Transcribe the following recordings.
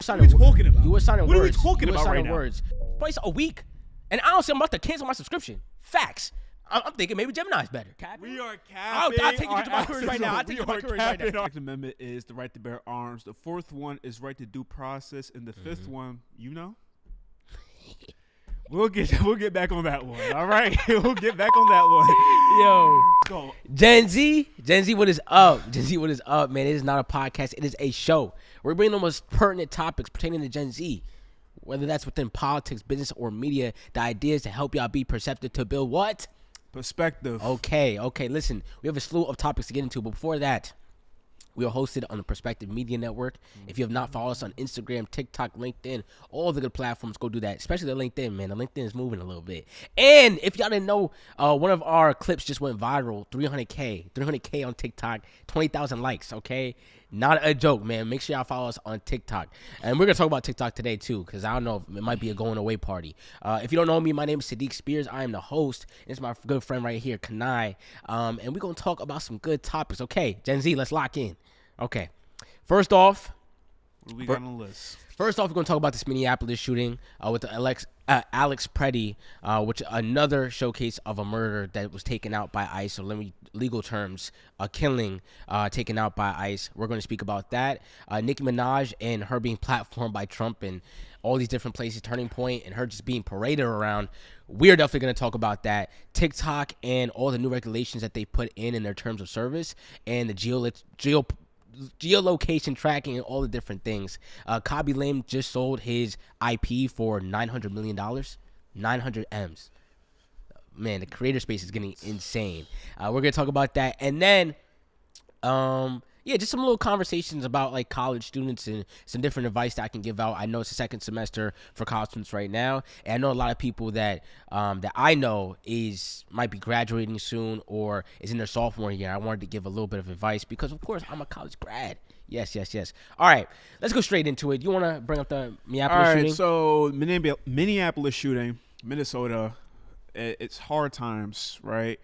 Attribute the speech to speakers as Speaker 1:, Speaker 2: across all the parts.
Speaker 1: signing.
Speaker 2: What are we talking about?
Speaker 1: You were signing
Speaker 2: What
Speaker 1: words.
Speaker 2: are we talking
Speaker 1: you were
Speaker 2: about
Speaker 1: signing
Speaker 2: right now?
Speaker 1: words. Twice a week, and honestly, I'm about to cancel my subscription. Facts. I'm thinking maybe Gemini's better.
Speaker 2: We are
Speaker 1: I'll
Speaker 2: capping.
Speaker 1: take you to my courage right now. I'll take you to my courage right now.
Speaker 2: The Second Amendment is the right to bear arms. The fourth one is right to due process, and the fifth one, We'll get back on that one. All right, we'll get back on that one.
Speaker 1: Yo,
Speaker 2: Go.
Speaker 1: Gen Z, what is up? Gen Z, what is up, man? It is not a podcast. It is a show. We're bringing the most pertinent topics pertaining to Gen Z, whether that's within politics, business, or media. The idea is to help y'all be perceptive to build what?
Speaker 2: Perspective.
Speaker 1: Okay. Listen, we have a slew of topics to get into, but before that, we are hosted on the Perspective Media Network. If you have not followed us on Instagram, TikTok, LinkedIn, all the good platforms, go do that. Especially the LinkedIn, man. The LinkedIn is moving a little bit. And if y'all didn't know, one of our clips just went viral. 300K on TikTok, 20,000 likes, okay? Not a joke, man. Make sure y'all follow us on TikTok. And we're going to talk about TikTok today, too, because I don't know if it might be a going-away party. If you don't know me, my name is Saadiq Spears. I am the host. It's my good friend right here, Kanai. And we're going to talk about some good topics. Okay, Gen Z, let's lock in. Okay. First off,
Speaker 2: what do we got on the list?
Speaker 1: First off, we're going to talk about this Minneapolis shooting with Alex Preddy, which is another showcase of a murder that was taken out by ICE. So let me legal terms, a killing taken out by ICE. We're going to speak about that. Nicki Minaj and her being platformed by Trump and all these different places, Turning Point, and her just being paraded around. We are definitely going to talk about that. TikTok and all the new regulations that they put in their terms of service and the geolocation tracking and all the different things. Khaby Lame just sold his IP for $900 million. 900 M's. Man, the creator space is getting insane. We're going to talk about that. And then, just some little conversations about like college students and some different advice that I can give out. I know it's the second semester for college students right now. And I know a lot of people that I know might be graduating soon or is in their sophomore year. I wanted to give a little bit of advice because, of course, I'm a college grad. Yes. All right, let's go straight into it. You want to bring up the Minneapolis shooting?
Speaker 2: So Minneapolis shooting, Minnesota, it's hard times, right?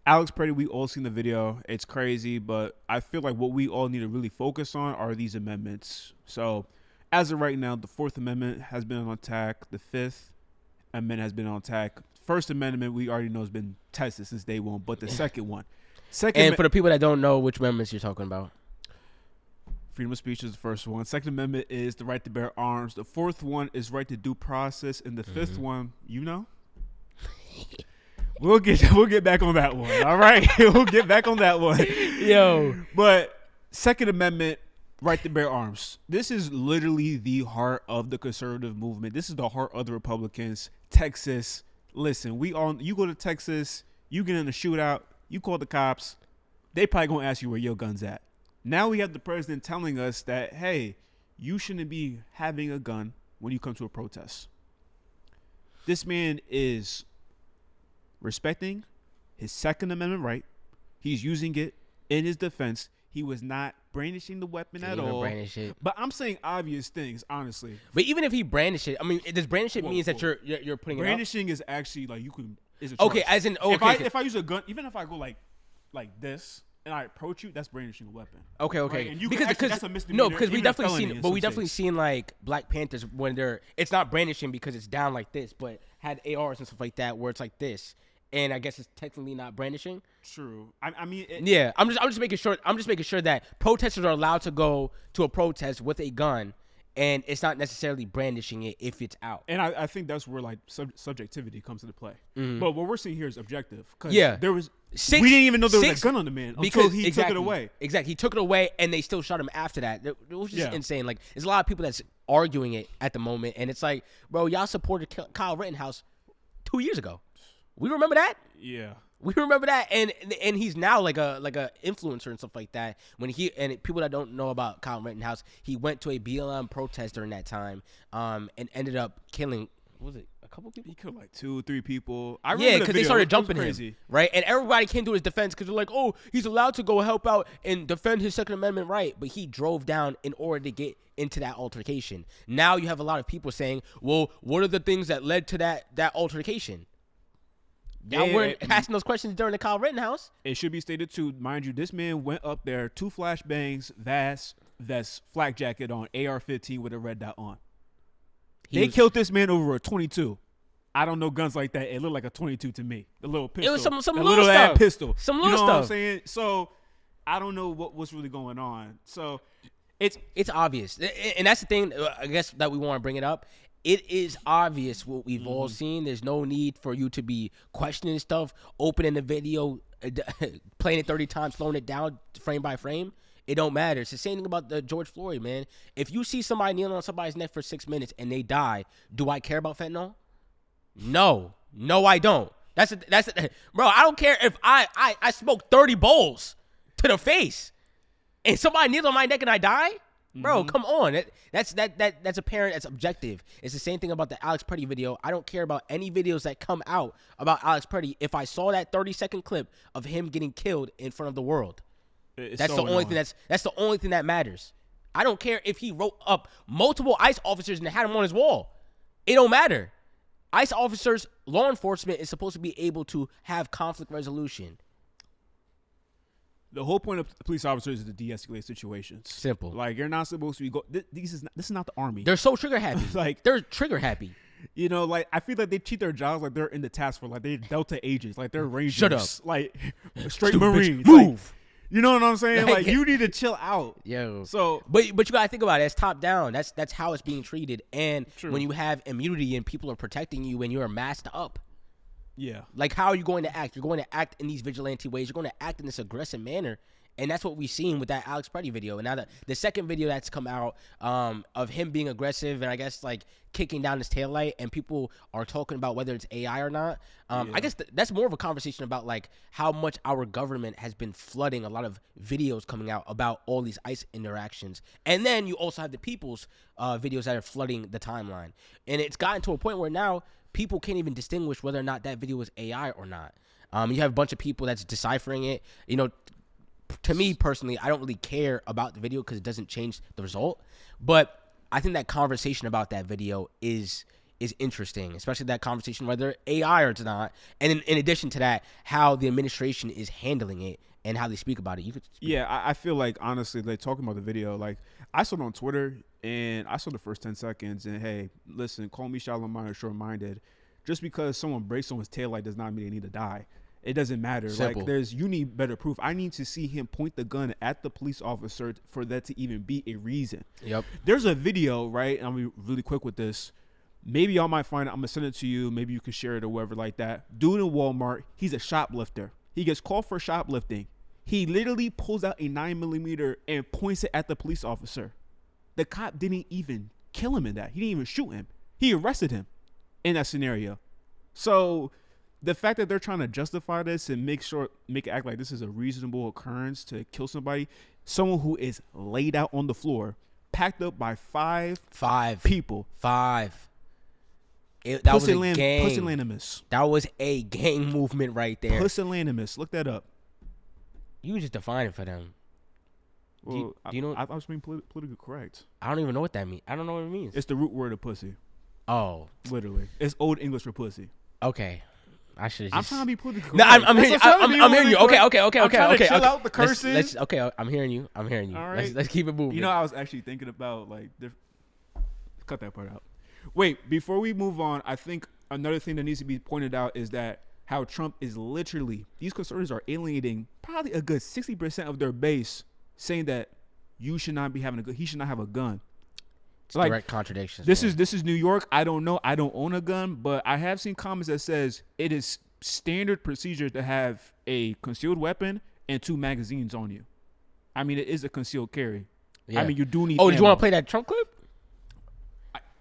Speaker 2: Alex Preddy, we all seen the video. It's crazy, but I feel like what we all need to really focus on are these amendments. So as of right now, the Fourth Amendment has been on attack. The Fifth Amendment has been on attack. First Amendment, we already know has been tested since day one, but the second one.
Speaker 1: And for the people that don't know which amendments you're talking about.
Speaker 2: Freedom of speech is the first one. Second Amendment is the right to bear arms. The fourth one is right to due process. And the fifth one, We'll get back on that one. All right. We'll get back on that one.
Speaker 1: Yo.
Speaker 2: But Second Amendment, right to bear arms. This is literally the heart of the conservative movement. This is the heart of the Republicans. Texas. Listen, you go to Texas, you get in a shootout, you call the cops, they probably gonna ask you where your gun's at. Now we have the president telling us that, hey, you shouldn't be having a gun when you come to a protest. This man is respecting his Second Amendment right. He's using it in his defense. He was not brandishing the weapon at all.
Speaker 1: Brandish it.
Speaker 2: But I'm saying obvious things, honestly.
Speaker 1: But even if he brandish it, I mean, does brandish it means that you're putting
Speaker 2: brandishing is actually like you can. Is a
Speaker 1: okay,
Speaker 2: charge.
Speaker 1: as in
Speaker 2: if I use a gun, even if I go like this and I approach you, that's brandishing a weapon.
Speaker 1: Okay.
Speaker 2: Right? And
Speaker 1: Because
Speaker 2: that's a misdemeanor.
Speaker 1: No, because we definitely
Speaker 2: definitely
Speaker 1: seen like Black Panthers when it's not brandishing because it's down like this, but had ARs and stuff like that where it's like this. And I guess it's technically not brandishing.
Speaker 2: True. I mean,
Speaker 1: I'm just making sure. I'm just making sure that protesters are allowed to go to a protest with a gun, and it's not necessarily brandishing it if it's out.
Speaker 2: And I think that's where like subjectivity comes into play.
Speaker 1: Mm-hmm.
Speaker 2: But what we're seeing here is objective.
Speaker 1: There
Speaker 2: was we didn't even know there was a gun on the man until he took it away.
Speaker 1: Exactly, he took it away, and they still shot him after that. It was just insane. Like, there's a lot of people that's arguing it at the moment, and it's like, bro, y'all supported Kyle Rittenhouse 2 years ago. We remember that.
Speaker 2: Yeah.
Speaker 1: We remember that, and he's now like a influencer and stuff like that. When people that don't know about Kyle Rittenhouse, he went to a BLM protest during that time, and ended up killing. What was it a couple people?
Speaker 2: He killed like 2-3 people.
Speaker 1: Because they started jumping him, right? And everybody came to his defense because they're like, "Oh, he's allowed to go help out and defend his Second Amendment right," but he drove down in order to get into that altercation. Now you have a lot of people saying, "Well, what are the things that led to that altercation?" Y'all weren't asking those questions during the Kyle Rittenhouse.
Speaker 2: It should be stated too, mind you, this man went up there, 2 flashbangs, vest, flak jacket on, AR-15 with a red dot on. They killed this man over a 22. I don't know guns like that. It looked like a 22 to me. The little pistol.
Speaker 1: It was some
Speaker 2: little
Speaker 1: stuff.
Speaker 2: Pistol.
Speaker 1: Some little
Speaker 2: stuff.
Speaker 1: What
Speaker 2: I'm saying? So I don't know what's really going on. So it's
Speaker 1: obvious, and that's the thing. I guess that we want to bring it up. It is obvious what we've all seen. There's no need for you to be questioning stuff, opening the video, playing it 30 times, slowing it down frame by frame. It don't matter. It's the same thing about the George Floyd, man. If you see somebody kneeling on somebody's neck for 6 minutes and they die, do I care about fentanyl? No, I don't. That's bro. I don't care if I smoke 30 bowls to the face and somebody kneels on my neck and I die. Bro, come on. That's apparent. That's objective. It's the same thing about the Alex Petty video. I don't care about any videos that come out about Alex Petty if I saw that 30-second clip of him getting killed in front of the world. That's the only thing. That's the only thing that matters. I don't care if he wrote up multiple ICE officers and had them on his wall. It don't matter. ICE officers, law enforcement is supposed to be able to have conflict resolution.
Speaker 2: The whole point of police officers is to de-escalate situations.
Speaker 1: Simple.
Speaker 2: Like, you're not supposed to be this is not the army.
Speaker 1: They're so trigger happy.
Speaker 2: Like,
Speaker 1: they're trigger happy.
Speaker 2: You know, like, I feel like they cheat their jobs like they're in the task force, like they're Delta agents, like they're Rangers.
Speaker 1: Shut up.
Speaker 2: Like, straight Marines.
Speaker 1: Move.
Speaker 2: Like, you know what I'm saying? Like, you need to chill out.
Speaker 1: Yo.
Speaker 2: So,
Speaker 1: but you gotta think about it. It's top down. That's how it's being treated. And
Speaker 2: true.
Speaker 1: When you have immunity and people are protecting you and you're masked up.
Speaker 2: Yeah. Like,
Speaker 1: how are you going to act? You're going to act in these vigilante ways. You're going to act in this aggressive manner. And that's what we've seen with that Alex Petty video. And now the second video that's come out of him being aggressive and I guess like kicking down his taillight, and people are talking about whether it's AI or not. I guess that's more of a conversation about like how much our government has been flooding a lot of videos coming out about all these ICE interactions. And then you also have the people's videos that are flooding the timeline. And it's gotten to a point where now people can't even distinguish whether or not that video is AI or not. You have a bunch of people that's deciphering it. You know, to me personally, I don't really care about the video because it doesn't change the result. But I think that conversation about that video is interesting, especially that conversation whether AI or it's not. And in addition to that, how the administration is handling it and how they speak about it. You could speak.
Speaker 2: Yeah, I feel like, honestly, like, talking about the video, like, I saw it on Twitter and I saw the first 10 seconds and, hey, listen, call me shallow minded or short minded. Just because someone breaks someone's taillight does not mean they need to die. It doesn't matter.
Speaker 1: Simple.
Speaker 2: Like, you need better proof. I need to see him point the gun at the police officer for that to even be a reason.
Speaker 1: Yep. There's
Speaker 2: a video, right? And I'm going to be really quick with this. Maybe y'all might find it. I'm going to send it to you. Maybe you can share it or whatever like that. Dude in Walmart, he's a shoplifter. He gets called for shoplifting. He literally pulls out a 9mm and points it at the police officer. The cop didn't even kill him in that. He didn't even shoot him. He arrested him in that scenario. So the fact that they're trying to justify this and make it act like this is a reasonable occurrence to kill somebody, someone who is laid out on the floor, packed up by five people.
Speaker 1: That was a gang.
Speaker 2: Pusillanimous.
Speaker 1: That was a gang movement right there.
Speaker 2: Pusillanimous. Look that up.
Speaker 1: You just define it for them.
Speaker 2: Well,
Speaker 1: do you know?
Speaker 2: I was being politically correct.
Speaker 1: I don't even know what that means. I don't know what it means.
Speaker 2: It's the root word of pussy.
Speaker 1: Oh.
Speaker 2: Literally. It's Old English for pussy.
Speaker 1: Okay. I should.
Speaker 2: I'm trying to be politically
Speaker 1: correct. No, I'm hearing you. Okay.
Speaker 2: I'm trying to chill out the cursing.
Speaker 1: Let's I'm hearing you. All right. Let's keep it moving.
Speaker 2: You know, I was actually thinking about, like, cut that part out. Wait, before we move on, I think another thing that needs to be pointed out is that how Trump is literally, these conservatives are alienating probably a good 60% of their base, saying that he should not have a gun.
Speaker 1: It's like, direct contradictions.
Speaker 2: This is New York. I don't know. I don't own a gun, but I have seen comments that says it is standard procedure to have a concealed weapon and 2 magazines on you. I mean, it is a concealed carry. Yeah. I mean, you do need.
Speaker 1: Oh, did you want to play that Trump clip?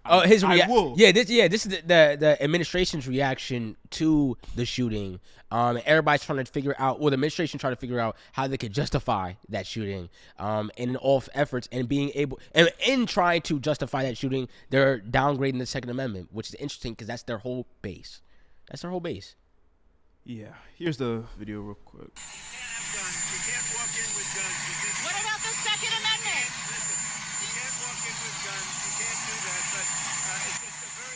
Speaker 1: I will. Yeah, this is the administration's reaction to the shooting. Everybody's trying to figure out, the administration trying to figure out how they could justify that shooting. And in all efforts and being able, and in trying to justify that shooting, they're downgrading the Second Amendment, which is interesting because that's their whole base.
Speaker 2: Yeah. Here's the video real quick.
Speaker 3: What about the Second Amendment?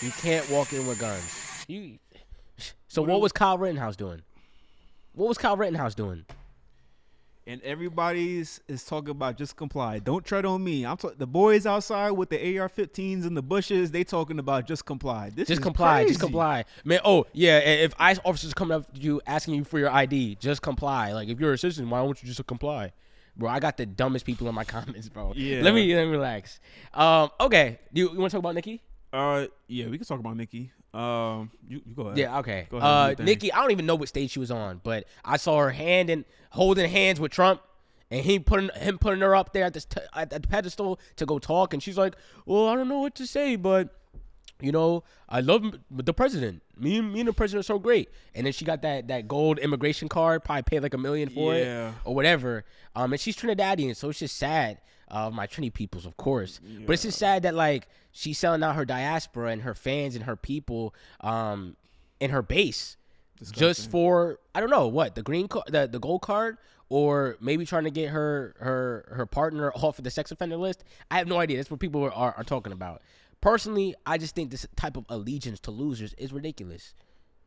Speaker 1: You can't walk in with guns. So what was Kyle Rittenhouse doing? What was Kyle Rittenhouse doing?
Speaker 2: And everybody's is talking about just comply. Don't tread on me. The boys outside with the AR-15s in the bushes. They talking about just comply. This
Speaker 1: Just
Speaker 2: is
Speaker 1: comply.
Speaker 2: crazy.
Speaker 1: Just comply, man. Oh yeah, if ICE officers coming up to you asking you for your ID, just comply. Like if you're a citizen, why don't you just comply, bro? I got the dumbest people in my comments, bro.
Speaker 2: Yeah.
Speaker 1: Let me relax. Okay. You want to talk about Nicki?
Speaker 2: Yeah, we can talk about Nicki. You go ahead.
Speaker 1: Yeah, okay.
Speaker 2: Go ahead, do your thing.
Speaker 1: Nicki, I don't even know what stage she was on, but I saw her holding hands with Trump, and him putting her up there at the pedestal to go talk, and she's like, "Well, I don't know what to say, but you know, I love the president. Me and the president are so great." And then she got that gold immigration card, probably paid like $1 million for it or whatever. And she's Trinidadian, so it's just sad. My Trini peoples, of course, but it's just sad that like she's selling out her diaspora and her fans and her people, and her base, just for I don't know what the green card, the gold card, or maybe trying to get her partner off of the sex offender list. I have no idea. That's what people are talking about. Personally, I just think this type of allegiance to losers is ridiculous.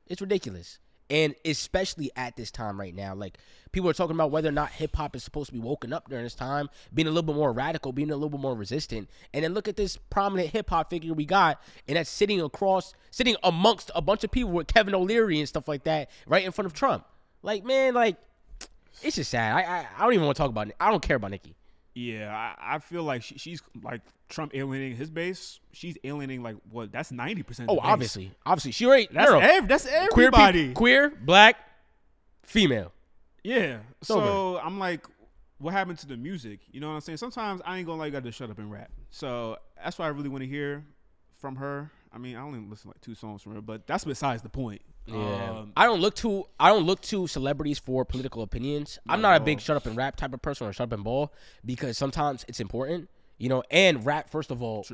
Speaker 1: It's ridiculous. And especially at this time right now, like people are talking about whether or not hip hop is supposed to be woken up during this time, being a little bit more radical, being a little bit more resistant. And then look at this prominent hip hop figure we got, and that's sitting amongst a bunch of people with Kevin O'Leary and stuff like that, right in front of Trump. Like, man, like it's just sad. I don't even want to talk about it. I don't care about Nicki.
Speaker 2: Yeah, I feel like she's like Trump alienating his base. She's alienating like what? That's 90%.
Speaker 1: Oh, obviously, she already.
Speaker 2: That's everybody.
Speaker 1: Queer, black, female.
Speaker 2: Yeah. So I'm like, what happened to the music? You know what I'm saying? Sometimes I ain't gonna lie, you got to shut up and rap. So that's what I really want to hear from her. I mean, I only listen to like 2 songs from her, but that's besides the point.
Speaker 1: Yeah. I don't look to celebrities for political opinions. I'm not a big shut up and rap type of person or shut up and ball, because sometimes it's important, you know, and rap, first of all,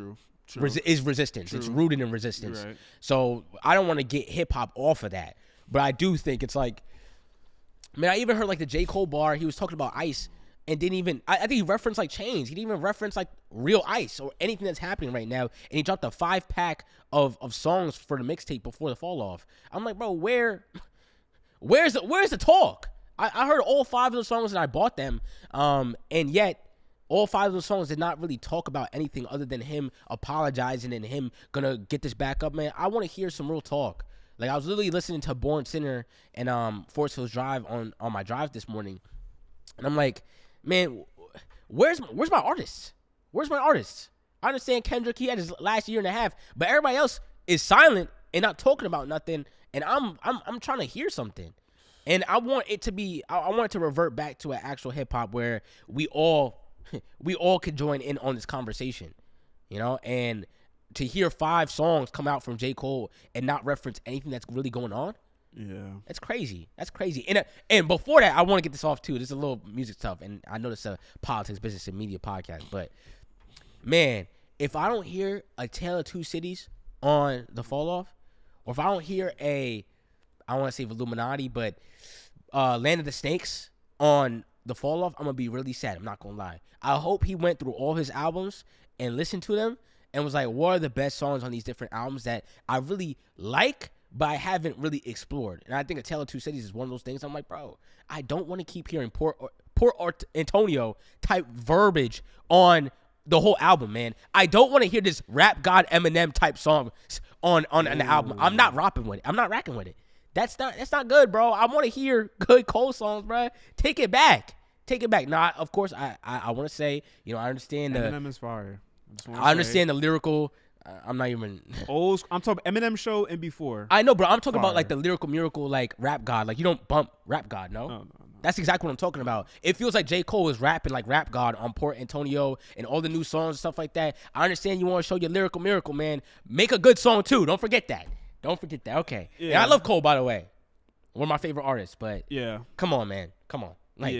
Speaker 1: is resistance. It's rooted in resistance. Right. So I don't want to get hip hop off of that. But I do think it's like, man, I even heard like the J. Cole bar, he was talking about ICE and didn't even, I think he referenced like chains. He didn't even reference like real ICE or anything that's happening right now. And he dropped a 5-pack of songs for the mixtape before the fall off. I'm like, bro, where's the talk? I heard all 5 of the songs and I bought them. And yet all 5 of the songs did not really talk about anything other than him apologizing and him gonna get this back up, man. I want to hear some real talk. Like I was literally listening to Born Sinner and Forest Hills Drive on my drive this morning. And I'm like, man, where's my artists? Where's my artists? I understand Kendrick, he had his last year and a half, but everybody else is silent and not talking about nothing. And I'm trying to hear something. And I want it to be, I want it to revert back to an actual hip hop where we all could join in on this conversation, you know? And to hear 5 songs come out from J. Cole and not reference anything that's really going on,
Speaker 2: yeah,
Speaker 1: that's crazy. That's crazy. And before that, I want to get this off too. This is a little music stuff, and I know this is a politics, business, and media podcast, but man, if I don't hear a Tale of Two Cities on the fall off, or if I don't hear I don't want to say Illuminati, but Land of the Snakes on the fall off, I'm gonna be really sad. I'm not gonna lie. I hope he went through all his albums and listened to them and was like, what are the best songs on these different albums that I really like, but I haven't really explored. And I think A Tale of Two Cities is one of those things. I'm like, bro, I don't want to keep hearing Port Antonio type verbiage on the whole album, man. I don't want to hear this rap god Eminem type song on an album. I'm not rapping with it. I'm not racking with it. That's not good, bro. I want to hear good Cole songs, bro. Take it back. Now, of course, I want to say, you know, I understand
Speaker 2: Eminem is fire.
Speaker 1: I understand the lyrical. I'm not even
Speaker 2: old. I'm talking Eminem show and before.
Speaker 1: I know, bro. I'm talking about like the lyrical miracle, like rap god. Like you don't bump rap god, no.
Speaker 2: No.
Speaker 1: That's exactly what I'm talking about. It feels like J. Cole is rapping like rap god on Port Antonio and all the new songs and stuff like that. I understand you want to show your lyrical miracle, man. Make a good song too. Don't forget that. Okay. Yeah. And I love Cole, by the way. One of my favorite artists. But yeah, come on, man. Come on. Like,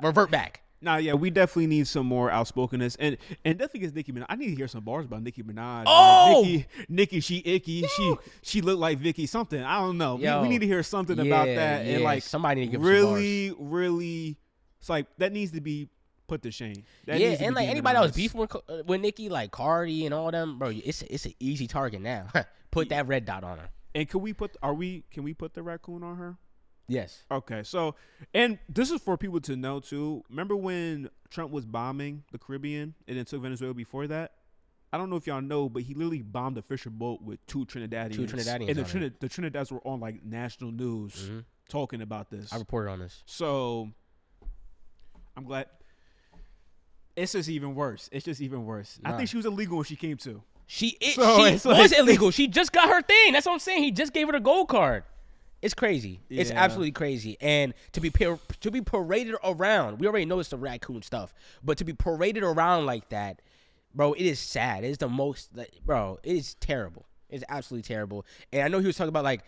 Speaker 1: revert back.
Speaker 2: Nah, yeah, we definitely need some more outspokenness, and definitely gets Nicki Minaj. I need to hear some bars about Nicki Minaj.
Speaker 1: Oh,
Speaker 2: like Nicki, she icky. Yo. She looked like Vicky something. I don't know. We need to hear something about that, and like
Speaker 1: somebody need to give
Speaker 2: really, really. It's like that needs to be put to shame. That
Speaker 1: and like anybody that was beefing with Nicki, like Cardi and all them, bro. It's an easy target now. Put that red dot on her.
Speaker 2: And can we put the raccoon on her?
Speaker 1: Yes.
Speaker 2: Okay, so, and this is for people to know too. Remember when Trump was bombing the Caribbean and then took Venezuela before that? I don't know if y'all know, but he literally bombed a fisher boat with two Trinidadians. And the Trinidadians were on like national news talking about this.
Speaker 1: I reported on this.
Speaker 2: So I'm glad. It's just even worse. Nah. I think she was illegal when she came to.
Speaker 1: She was illegal. She just got her thing. That's what I'm saying. He just gave her the gold card. It's crazy. Yeah. It's absolutely crazy. And to be paraded around, we already know it's the raccoon stuff, but to be paraded around like that, bro, it is sad. It's the most, bro, it is terrible. It's absolutely terrible. And I know he was talking about, like,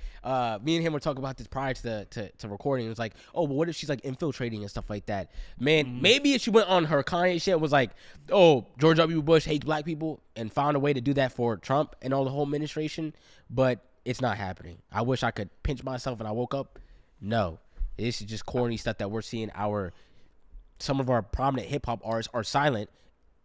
Speaker 1: me and him were talking about this prior to recording. It was like, oh, but what if she's, like, infiltrating and stuff like that? Man, maybe if she went on her Kanye shit, was like, oh, George W. Bush hates black people, and found a way to do that for Trump and all the whole administration, but it's not happening. I wish I could pinch myself and I woke up. No. This is just corny stuff that we're seeing. Some of our prominent hip-hop artists are silent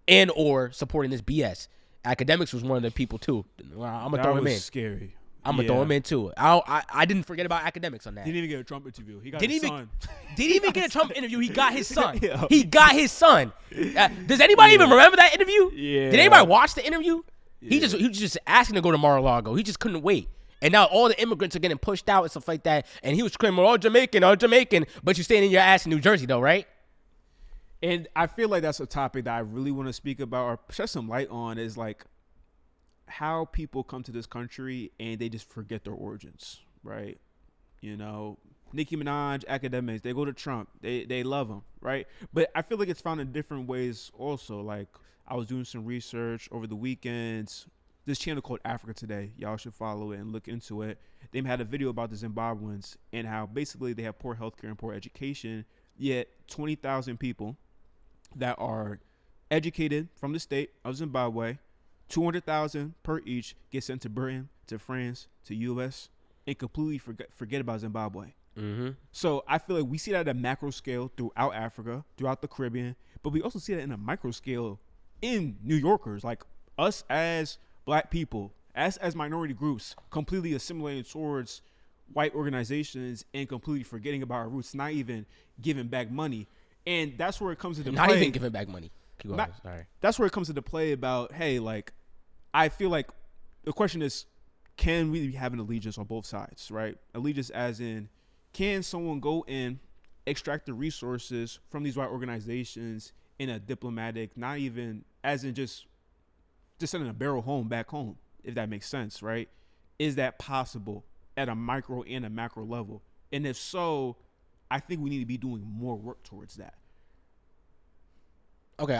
Speaker 1: and or supporting this BS. Academics was one of the people too. I'm gonna throw him in.
Speaker 2: Scary.
Speaker 1: I'm gonna throw him in too. I didn't forget about Academics on that.
Speaker 2: Didn't even get a Trump interview. He got his son.
Speaker 1: Didn't even get a Trump interview. He got his son. He got his son. Does anybody even remember that interview?
Speaker 2: Yeah.
Speaker 1: Did anybody watch the interview? Yeah. He was just asking to go to Mar-a-Lago. He just couldn't wait. And now all the immigrants are getting pushed out and stuff like that. And he was screaming, "Oh, Jamaican, oh, Jamaican!" But you're staying in your ass in New Jersey, though, right?
Speaker 2: And I feel like that's a topic that I really want to speak about or shed some light on. Is like how people come to this country and they just forget their origins, right? You know, Nicki Minaj, Academics, they go to Trump, they love him, right? But I feel like it's found in different ways also. Like I was doing some research over the weekends. This channel called Africa Today, y'all should follow it and look into it. They had a video about the Zimbabweans and how basically they have poor healthcare and poor education, yet 20,000 people that are educated from the state of Zimbabwe, 200,000 per each, get sent to Britain, to France, to U.S., and completely forget about Zimbabwe.
Speaker 1: Mm-hmm.
Speaker 2: So I feel like we see that at a macro scale throughout Africa, throughout the Caribbean, but we also see that in a micro scale in New Yorkers, like us as black people, as minority groups, completely assimilating towards white organizations and completely forgetting about our roots, not even giving back money. And that's where it comes into play.
Speaker 1: Not even giving back money. Sorry.
Speaker 2: That's where it comes into play about, hey, like, I feel like the question is, can we have an allegiance on both sides, right? Allegiance as in, can someone go and extract the resources from these white organizations in a diplomatic, not even as in just sending a barrel home, back home, if that makes sense, right? Is that possible at a micro and a macro level? And if so, I think we need to be doing more work towards that.
Speaker 1: Okay,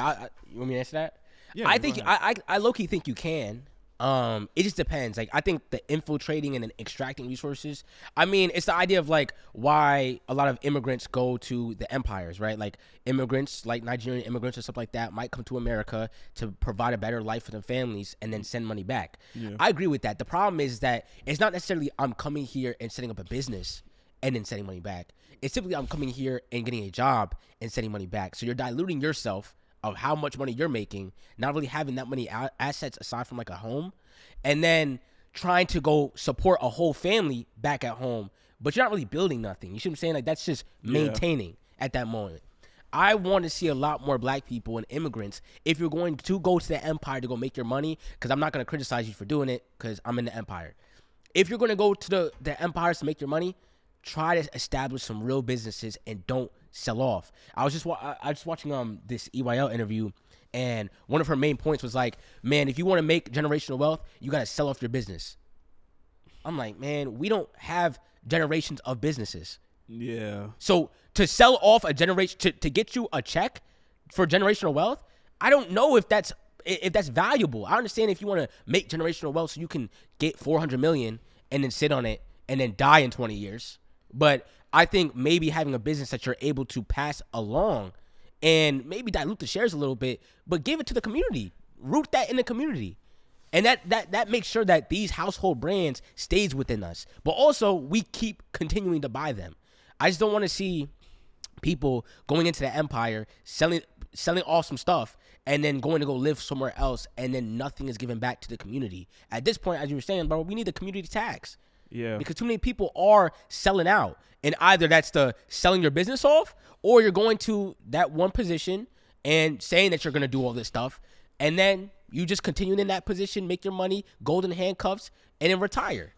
Speaker 1: you want me to answer that?
Speaker 2: Yeah,
Speaker 1: I think I low-key think you can. It just depends. Like, I think the infiltrating and then extracting resources, I mean, it's the idea of like why a lot of immigrants go to the empires, right? Like immigrants, like Nigerian immigrants or stuff like that, might come to America to provide a better life for their families and then send money back. Yeah. I agree with that. The problem is that it's not necessarily I'm coming here and setting up a business and then sending money back. It's simply I'm coming here and getting a job and sending money back. So you're diluting yourself of how much money you're making, not really having that many assets aside from like a home, and then trying to go support a whole family back at home, but you're not really building nothing. You see what I'm saying? Like, that's just maintaining at that moment. I want to see a lot more black people and immigrants. If you're going to go to the empire to go make your money, because I'm not going to criticize you for doing it because I'm in the empire. If you're going to go to the empires to make your money, try to establish some real businesses and don't sell off. I was just watching this EYL interview, and one of her main points was like, man, if you want to make generational wealth, you got to sell off your business. I'm like, man, we don't have generations of businesses.
Speaker 2: Yeah.
Speaker 1: So to sell off a generation, to get you a check for generational wealth, I don't know if that's valuable. I understand if you want to make generational wealth so you can get 400 million and then sit on it and then die in 20 years. But I think maybe having a business that you're able to pass along and maybe dilute the shares a little bit, but give it to the community. Root that in the community. And that makes sure that these household brands stays within us. But also, we keep continuing to buy them. I just don't want to see people going into the empire, selling off some stuff, and then going to go live somewhere else, and then nothing is given back to the community. At this point, as you were saying, bro, we need the community tax.
Speaker 2: Yeah.
Speaker 1: Because too many people are selling out. And either that's the selling your business off, or you're going to that one position and saying that you're going to do all this stuff. And then you just continue in that position, make your money, golden handcuffs, and then retire.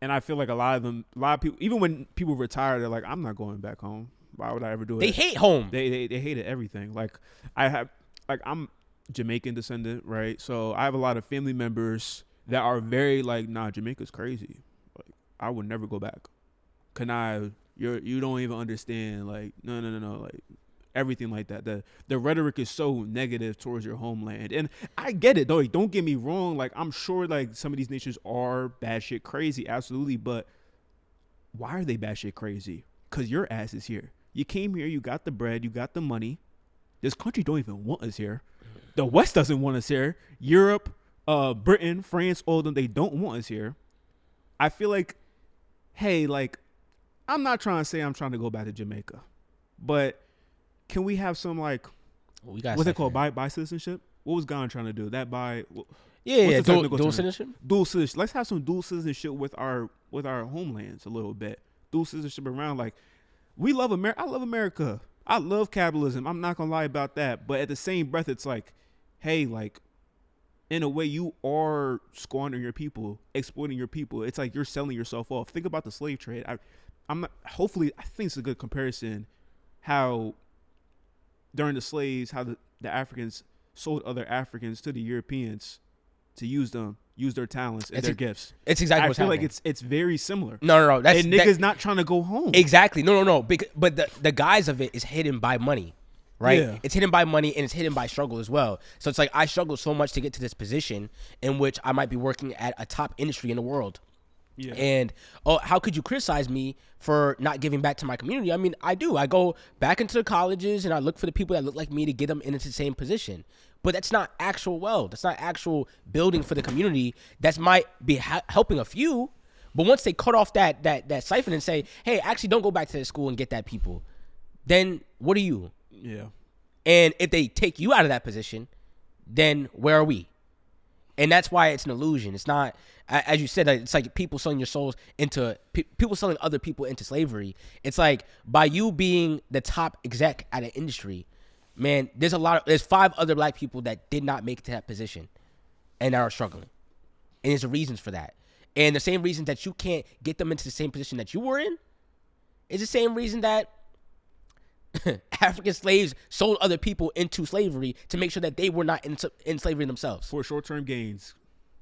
Speaker 2: And I feel like a lot of people, even when people retire, they're like, I'm not going back home. Why would I ever do it?
Speaker 1: They hate home.
Speaker 2: They hated everything. Like I'm Jamaican descendant, right? So I have a lot of family members that are very like, nah, Jamaica's crazy. Like I would never go back. You don't even understand. Like no, like everything like that. The rhetoric is so negative towards your homeland, and I get it though. Like, don't get me wrong. Like I'm sure like some of these nations are batshit crazy, absolutely. But why are they batshit crazy? Because your ass is here. You came here. You got the bread. You got the money. This country don't even want us here. The West doesn't want us here. Europe, Britain, France, all of them, they don't want us here. I feel like, hey, like, I'm not trying to say I'm trying to go back to Jamaica, but can we have some like, what's it called? Bi citizenship? What was Ghana trying to do? That dual citizenship. Dual citizenship. Let's have some dual citizenship with our homelands a little bit. Dual citizenship around like, we love America. I love America. I love capitalism. I'm not gonna lie about that. But at the same breath, it's like, hey, like, in a way, you are squandering your people, exploiting your people. It's like you're selling yourself off. Think about the slave trade. I'm not. Hopefully, I think it's a good comparison. How during the slaves, how the Africans sold other Africans to the Europeans to use their talents and their gifts.
Speaker 1: It's exactly what's happening.
Speaker 2: I feel like it's very similar.
Speaker 1: No.
Speaker 2: That's niggas not trying to go home.
Speaker 1: Exactly. No. But the guise of it is hidden by money. Right?
Speaker 2: Yeah.
Speaker 1: It's hidden by money and it's hidden by struggle as well. So it's like I struggle so much to get to this position in which I might be working at a top industry in the world. Yeah. And how could you criticize me for not giving back to my community? I mean, I do. I go back into the colleges and I look for the people that look like me to get them into the same position. But that's not actual wealth. That's not actual building for the community. That might be helping a few. But once they cut off that siphon and say, hey, actually don't go back to the school and get that people, then what are you?
Speaker 2: Yeah.
Speaker 1: And if they take you out of that position, then where are we? And that's why it's an illusion. It's not, as you said, it's like people selling your souls into, people selling other people into slavery. It's like by you being the top exec at an industry, man, there's 5 other black people that did not make it to that position and are struggling. And there's reasons for that. And the same reason that you can't get them into the same position that you were in is the same reason that African slaves sold other people into slavery to make sure that they were not in slavery themselves.
Speaker 2: For short-term gains.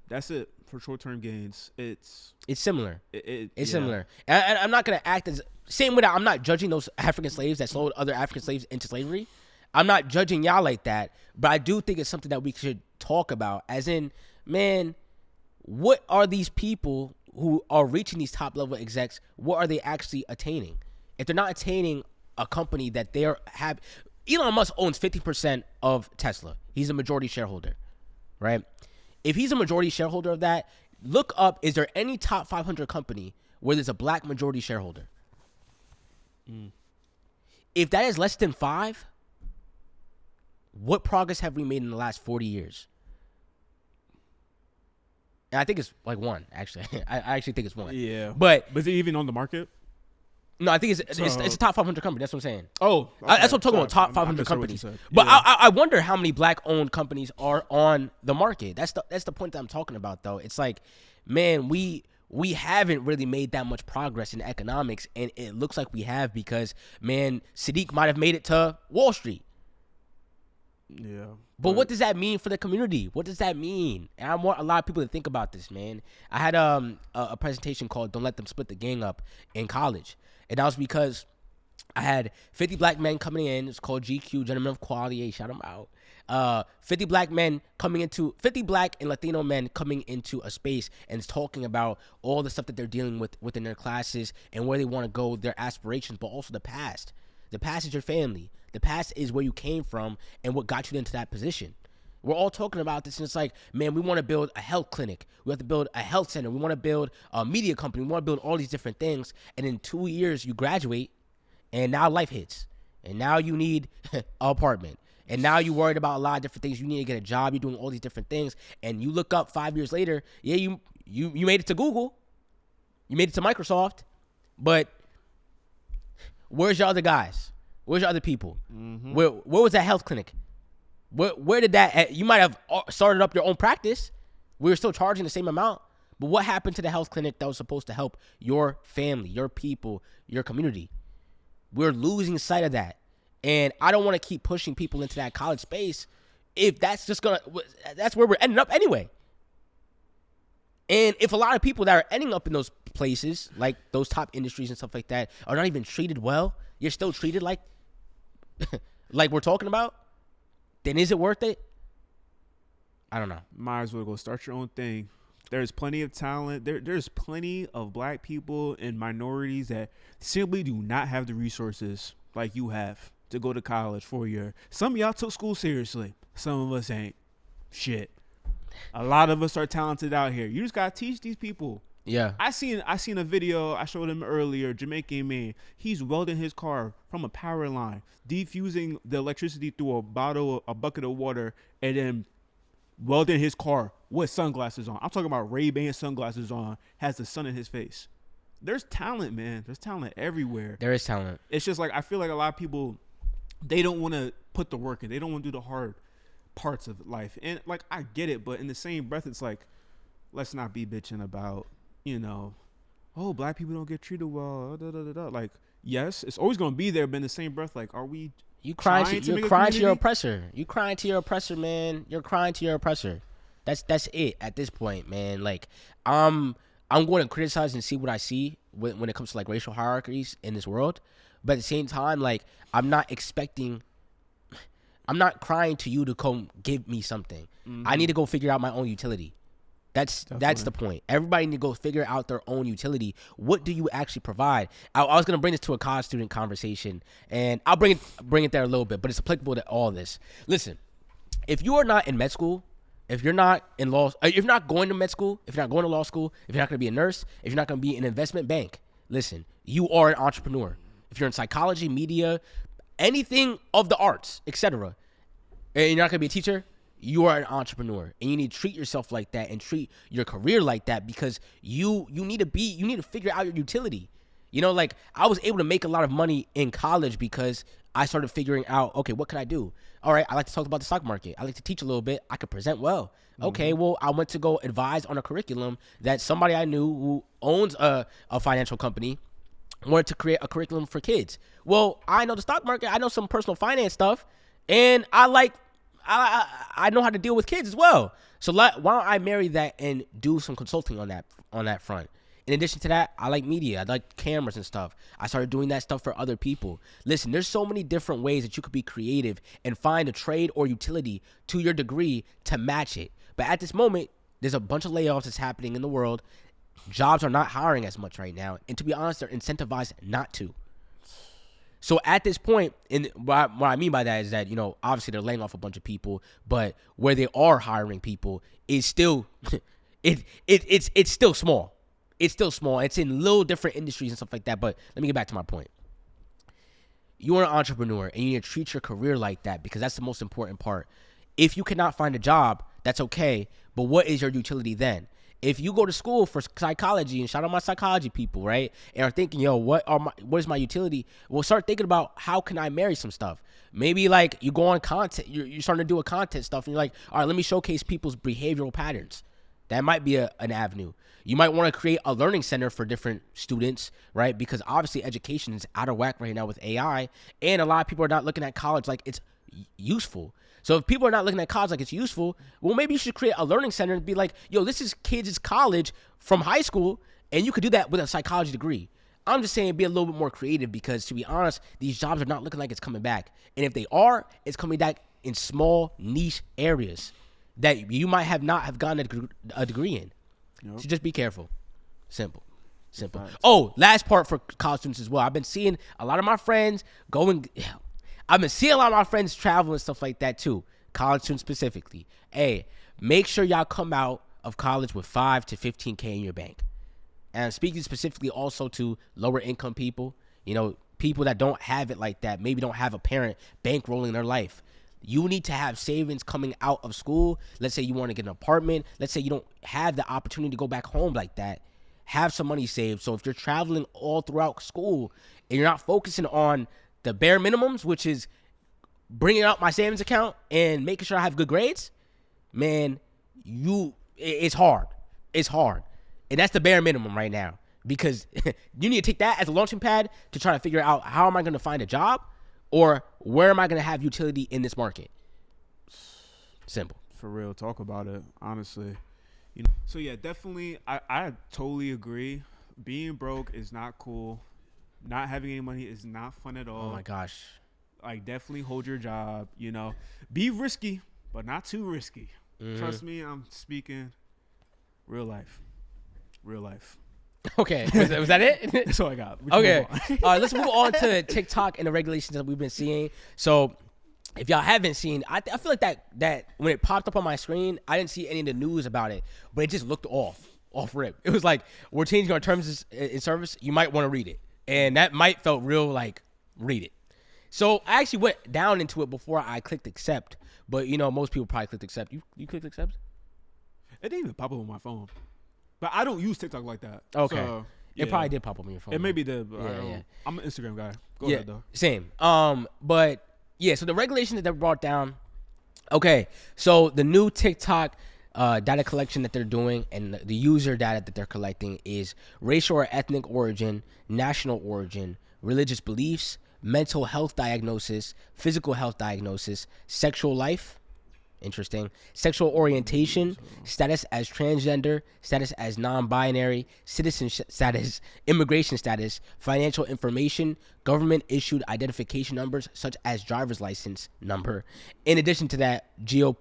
Speaker 2: That's it. For short-term gains. It's
Speaker 1: similar. It's similar. And I'm not going to act as... Same way that I'm not judging those African slaves that sold other African slaves into slavery. I'm not judging y'all like that. But I do think it's something that we should talk about. As in, man, what are these people who are reaching these top-level execs, what are they actually attaining? If they're not attaining a company that they're have, Elon Musk owns 50% of Tesla. He's a majority shareholder, right? If he's a majority shareholder of that, look up, is there any top 500 company where there's a black majority shareholder? If that is less than 5, what progress have we made in the last 40 years? And I think it's like 1, actually. I actually think it's 1.
Speaker 2: Yeah.
Speaker 1: But
Speaker 2: is it even on the market?
Speaker 1: No, I think it's a top 500 company. That's what I'm saying.
Speaker 2: Oh, okay.
Speaker 1: That's what I'm talking about. Top 500 companies. But yeah. I wonder how many black-owned companies are on the market. That's the point that I'm talking about, though. It's like, man, we haven't really made that much progress in economics, and it looks like we have because, man, Saadiq might have made it to Wall Street.
Speaker 2: Yeah.
Speaker 1: But what does that mean for the community? What does that mean? And I want a lot of people to think about this, man. I had a presentation called "Don't Let Them Split the Gang Up" in college. And that was because I had 50 black men coming in. It's called GQ, Gentlemen of Quality. Hey, shout them out. 50 black and Latino men coming into a space and talking about all the stuff that they're dealing with within their classes and where they want to go, their aspirations, but also the past. The past is your family. The past is where you came from and what got you into that position. We're all talking about this, and it's like, man, we want to build a health clinic. We have to build a health center. We want to build a media company. We want to build all these different things. And in 2 years, you graduate, and now life hits. And now you need an apartment. And now you're worried about a lot of different things. You need to get a job. You're doing all these different things. And you look up 5 years later, yeah, you made it to Google. You made it to Microsoft, but where's your other guys? Where's your other people?
Speaker 2: Mm-hmm.
Speaker 1: Where was that health clinic? Where did that? You might have started up your own practice. We were still charging the same amount, but what happened to the health clinic that was supposed to help your family, your people, your community? We're losing sight of that, and I don't want to keep pushing people into that college space if that's where we're ending up anyway. And if a lot of people that are ending up in those places, like those top industries and stuff like that, are not even treated well, you're still treated like like we're talking about, then is it worth it? I don't know.
Speaker 2: Might as well go start your own thing. There's plenty of talent. There's plenty of black people and minorities that simply do not have the resources like you have to go to college for a year. Some of y'all took school seriously. Some of us ain't. Shit. A lot of us are talented out here. You just gotta teach these people.
Speaker 1: Yeah.
Speaker 2: I seen a video I showed him earlier. Jamaican man. He's welding his car from a power line, defusing the electricity through a bucket of water, and then welding his car with sunglasses on. I'm talking about Ray-Ban sunglasses on. Has the sun in his face. There's talent, man. There's talent everywhere.
Speaker 1: There is talent.
Speaker 2: It's just like I feel like a lot of people, they don't want to put the work in. They don't want to do the hard parts of life. And like I get it, but in the same breath, it's like, let's not be bitching about, oh, black people don't get treated well. Like, yes, it's always gonna be there, but in the same breath, like, are we?
Speaker 1: You're crying to your oppressor. You're crying to your oppressor, man. You're crying to your oppressor. That's it at this point, man. Like, I'm going to criticize and see what I see when it comes to like racial hierarchies in this world, but at the same time, like, I'm not crying to you to come give me something. Mm-hmm. I need to go figure out my own utility. That's the point. Everybody need to go figure out their own utility. What do you actually provide? I was gonna bring this to a college student conversation, and I'll bring it there a little bit, but it's applicable to all this. Listen, if you are not in med school, if you're not in law, if you're not going to med school, if you're not going to law school, if you're not gonna be a nurse, if you're not gonna be in an investment bank, listen, you are an entrepreneur. If you're in psychology, media, anything of the arts, etc., and you're not gonna be a teacher, you are an entrepreneur, and you need to treat yourself like that and treat your career like that, because you need to figure out your utility. Like, I was able to make a lot of money in college because I started figuring out, okay, what can I do? All right, I like to talk about the stock market. I like to teach a little bit. I could present well. Mm-hmm. Okay, well, I went to go advise on a curriculum that somebody I knew who owns a financial company wanted to create a curriculum for kids. Well, I know the stock market. I know some personal finance stuff, and I know how to deal with kids as well. So why don't I marry that and do some consulting on that front? In addition to that, I like media. I like cameras and stuff. I started doing that stuff for other people. Listen, there's so many different ways that you could be creative and find a trade or utility to your degree to match it. But at this moment, there's a bunch of layoffs that's happening in the world. Jobs are not hiring as much right now. And to be honest, they're incentivized not to. So at this point, and what I mean by that is that, obviously they're laying off a bunch of people, but where they are hiring people is still, it's still small. It's still small. It's in little different industries and stuff like that. But let me get back to my point. You're an entrepreneur, and you need to treat your career like that, because that's the most important part. If you cannot find a job, that's okay. But what is your utility then? If you go to school for psychology, and shout out my psychology people, right, and are thinking, what is my utility? Well, start thinking about, how can I marry some stuff? Maybe like you go on content, you're starting to do a content stuff, and you're like, all right, let me showcase people's behavioral patterns. That might be an avenue. You might want to create a learning center for different students, right? Because obviously education is out of whack right now with AI, and a lot of people are not looking at college like it's useful. So if people are not looking at college like it's useful, well, maybe you should create a learning center and be like, this is kids' college from high school, and you could do that with a psychology degree. I'm just saying, be a little bit more creative, because to be honest, these jobs are not looking like it's coming back. And if they are, it's coming back in small niche areas that you might have gotten a degree in. Yep. So just be careful. Simple. Right. Oh, last part for college students as well. I've been seeing a lot of my friends travel and stuff like that too. College students specifically. Hey, make sure y'all come out of college with $5 to $15K in your bank. And I'm speaking specifically also to lower income people, people that don't have it like that, maybe don't have a parent bankrolling their life. You need to have savings coming out of school. Let's say you want to get an apartment. Let's say you don't have the opportunity to go back home like that. have some money saved. So if you're traveling all throughout school and you're not focusing on the bare minimums, which is bringing out my savings account and making sure I have good grades, man, it's hard. It's hard. And that's the bare minimum right now, because you need to take that as a launching pad to try to figure out, how am I going to find a job, or where am I going to have utility in this market? Simple.
Speaker 2: For real, talk about it, honestly. So yeah, definitely, I totally agree. Being broke is not cool. Not having any money is not fun at all.
Speaker 1: Oh my gosh.
Speaker 2: Like, definitely hold your job, Be risky, but not too risky. Trust me, I'm speaking real life. Real life.
Speaker 1: Okay, was that it?
Speaker 2: That's all I got.
Speaker 1: Okay, let's move on to TikTok and the regulations that we've been seeing. So, if y'all haven't seen, I feel like that when it popped up on my screen, I didn't see any of the news about it, but it just looked off rip. It was like, we're changing our terms in service. You might want to read it, and that might felt real like, read it. So I actually went down into it before I clicked accept, but most people probably clicked accept. You clicked accept?
Speaker 2: It didn't even pop up on my phone, but I don't use TikTok like that.
Speaker 1: Okay,
Speaker 2: so,
Speaker 1: it probably did pop up on your phone.
Speaker 2: It maybe did. But
Speaker 1: Yeah.
Speaker 2: I'm an Instagram guy. Go ahead though.
Speaker 1: Same. But yeah, so the regulations that they brought down. Okay, so the new TikTok data collection that they're doing, and the user data that they're collecting, is racial or ethnic origin, national origin, religious beliefs, mental health diagnosis, physical health diagnosis, sexual life, interesting, sexual orientation, status as transgender, status as non-binary, citizenship status, immigration status, financial information, government issued identification numbers such as driver's license number. In addition to that, geo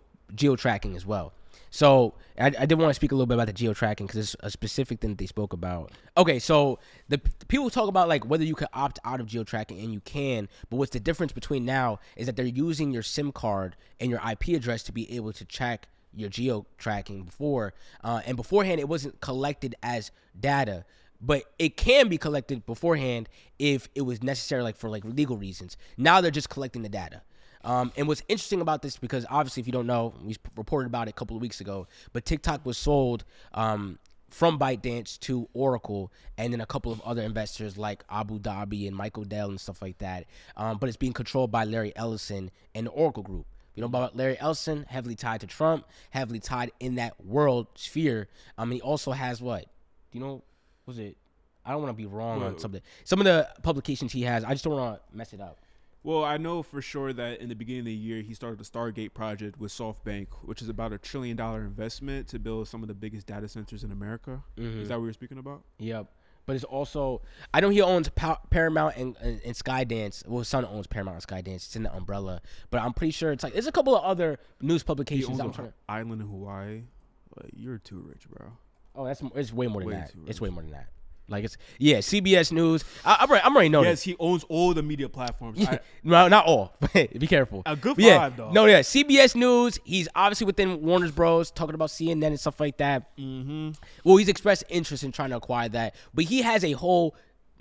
Speaker 1: tracking as well. So I did want to speak a little bit about the geo tracking, because it's a specific thing that they spoke about. Okay, so the people talk about like whether you can opt out of geo tracking, and you can, but what's the difference between now is that they're using your SIM card and your IP address to be able to track your geo tracking before, and beforehand it wasn't collected as data, but it can be collected beforehand if it was necessary, like for like legal reasons. Now they're just collecting the data. And what's interesting about this, because obviously if you don't know, we reported about it a couple of weeks ago, but TikTok was sold from ByteDance to Oracle, and then a couple of other investors like Abu Dhabi and Michael Dell and stuff like that. But it's being controlled by Larry Ellison and the Oracle Group. You know about Larry Ellison, heavily tied to Trump, heavily tied in that world sphere. He also has what? Was it? I don't want to be wrong on something. Some of the publications he has, I just don't want to mess it up.
Speaker 2: Well, I know for sure that in the beginning of the year, he started the Stargate project with SoftBank, which is about $1 trillion investment to build some of the biggest data centers in America. Mm-hmm. Is that what we were speaking about?
Speaker 1: Yep. But it's also, I know he owns Paramount and Skydance. Well, his son owns Paramount and Skydance. It's in the umbrella. But I'm pretty sure it's like, there's a couple of other news publications.
Speaker 2: He owns an island in Hawaii. You're too rich, bro.
Speaker 1: Oh, it's way more than that. It's way more than that. Like, it's, CBS News. I'm already knowing.
Speaker 2: Yes, he owns all the media platforms.
Speaker 1: No, not all. Be careful.
Speaker 2: A good five, though.
Speaker 1: No, CBS News. He's obviously within Warner Bros. Talking about CNN and stuff like that.
Speaker 2: Mm-hmm.
Speaker 1: Well, he's expressed interest in trying to acquire that, but he has a whole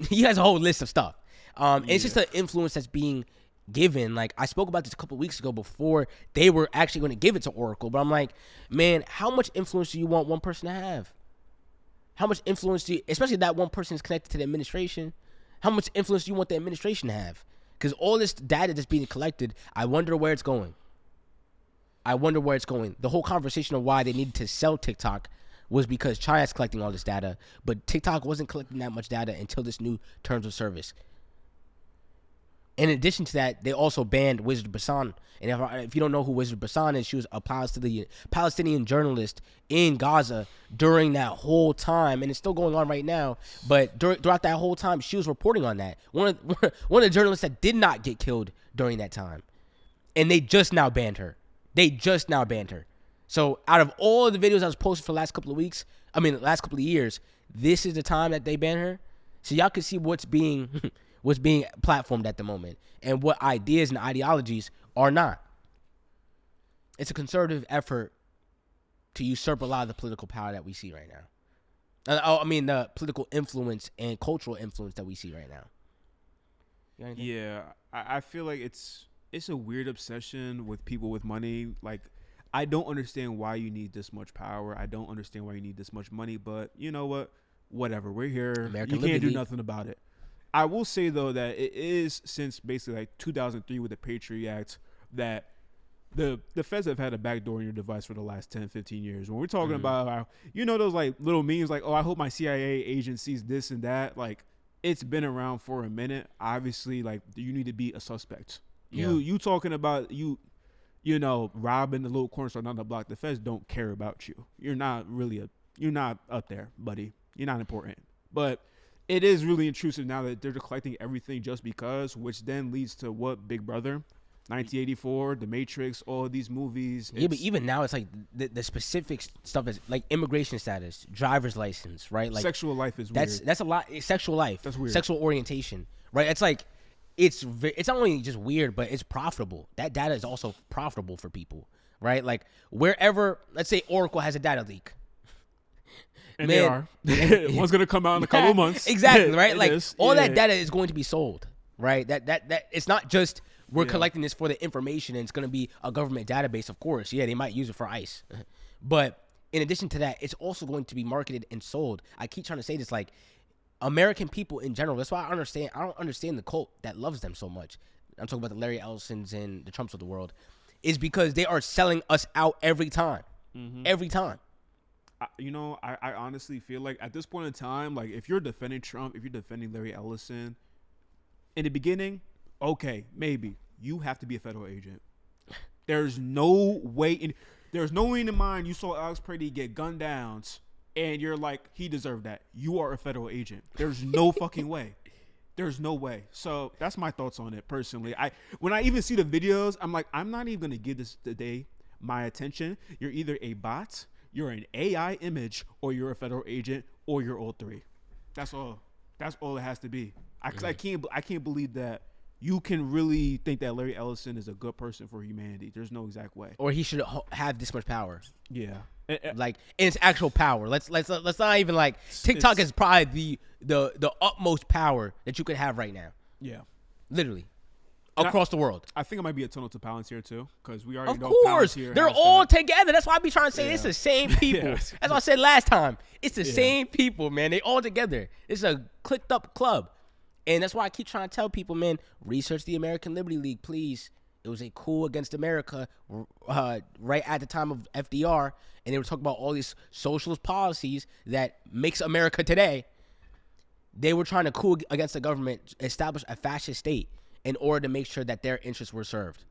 Speaker 1: list of stuff. And it's just an influence that's being given. Like, I spoke about this a couple of weeks ago before they were actually going to give it to Oracle, but I'm like, man, how much influence do you want one person to have? How much influence do you, especially that one person is connected to the administration, how much influence do you want the administration to have? Because all this data that's being collected, I wonder where it's going. The whole conversation of why they needed to sell TikTok was because China's collecting all this data, but TikTok wasn't collecting that much data until this new terms of service. In addition to that, they also banned Wizard Bassan. And if you don't know who Wizard Bassan is, she was a Palestinian journalist in Gaza during that whole time, and it's still going on right now. But throughout that whole time, she was reporting on that. One of the journalists that did not get killed during that time, and they just now banned her. So out of all of the videos I was posting for the last couple of years, this is the time that they ban her. So y'all can see what's being platformed at the moment and what ideas and ideologies are not. It's a conservative effort to usurp a lot of the political power that we see right now. The political influence and cultural influence that we see right now.
Speaker 2: Yeah, I feel like it's a weird obsession with people with money. Like, I don't understand why you need this much power. I don't understand why you need this much money, but you know what? whatever. We're here.
Speaker 1: American
Speaker 2: You can't
Speaker 1: Liberty
Speaker 2: do nothing about it. I will say though that it is since basically like 2003 with the Patriot Act that the feds have had a backdoor in your device for the last 10, 15 years. When we're talking about, those like little memes like, oh, I hope my CIA agent sees this and that. Like, it's been around for a minute. Obviously, like, you need to be a suspect. You talking about robbing the little corner store down the block. The feds don't care about you. You're not up there, buddy. You're not important. But it is really intrusive now that they're collecting everything just because, which then leads to what? Big Brother, 1984, The Matrix, all of these movies.
Speaker 1: Yeah, but even now it's like the specific stuff is like immigration status, driver's license, right? Like
Speaker 2: sexual life is weird.
Speaker 1: That's a lot. Sexual life. That's weird. Sexual orientation, right? It's like it's not only just weird, but it's profitable. That data is also profitable for people, right? Like wherever, let's say Oracle has a data leak.
Speaker 2: And man, they are. One's gonna come out in a couple of months.
Speaker 1: Exactly, right? Like all that data is going to be sold, right? That it's not just we're collecting this for the information and it's going to be a government database, of course. Yeah, they might use it for ICE. But in addition to that, it's also going to be marketed and sold. I keep trying to say this, like, American people in general, that's why I don't understand the cult that loves them so much. I'm talking about the Larry Ellisons and the Trumps of the world, is because they are selling us out every time. Mm-hmm. Every time.
Speaker 2: I honestly feel like at this point in time, like if you're defending Trump, if you're defending Larry Ellison, in the beginning, okay, maybe you have to be a federal agent. There's no way in the mind you saw Alex Brady get gunned down and you're like, he deserved that. You are a federal agent. There's no fucking way. There's no way. So that's my thoughts on it personally. When I even see the videos, I'm like, I'm not even gonna give this today my attention. You're either a bot, you're an AI image, or you're a federal agent, or you're all three. That's all. That's all it has to be. I can't believe that you can really think that Larry Ellison is a good person for humanity. There's no exact way.
Speaker 1: Or he should have this much power.
Speaker 2: Yeah.
Speaker 1: Like in its actual power. Let's not even like TikTok is probably the utmost power that you could have right now.
Speaker 2: Yeah.
Speaker 1: Literally. Across the world.
Speaker 2: I think it might be a tunnel to Palantir too, because we already know
Speaker 1: Palantir. They're all together. That's why I be trying to say it's the same people. That's what I said last time. It's the same people, man. They all together. It's a clicked up club. And that's why I keep trying to tell people, man, research the American Liberty League, please. It was a coup against America right at the time of FDR. And they were talking about all these socialist policies that makes America today. They were trying to coup against the government, establish a fascist state in order to make sure that their interests were served.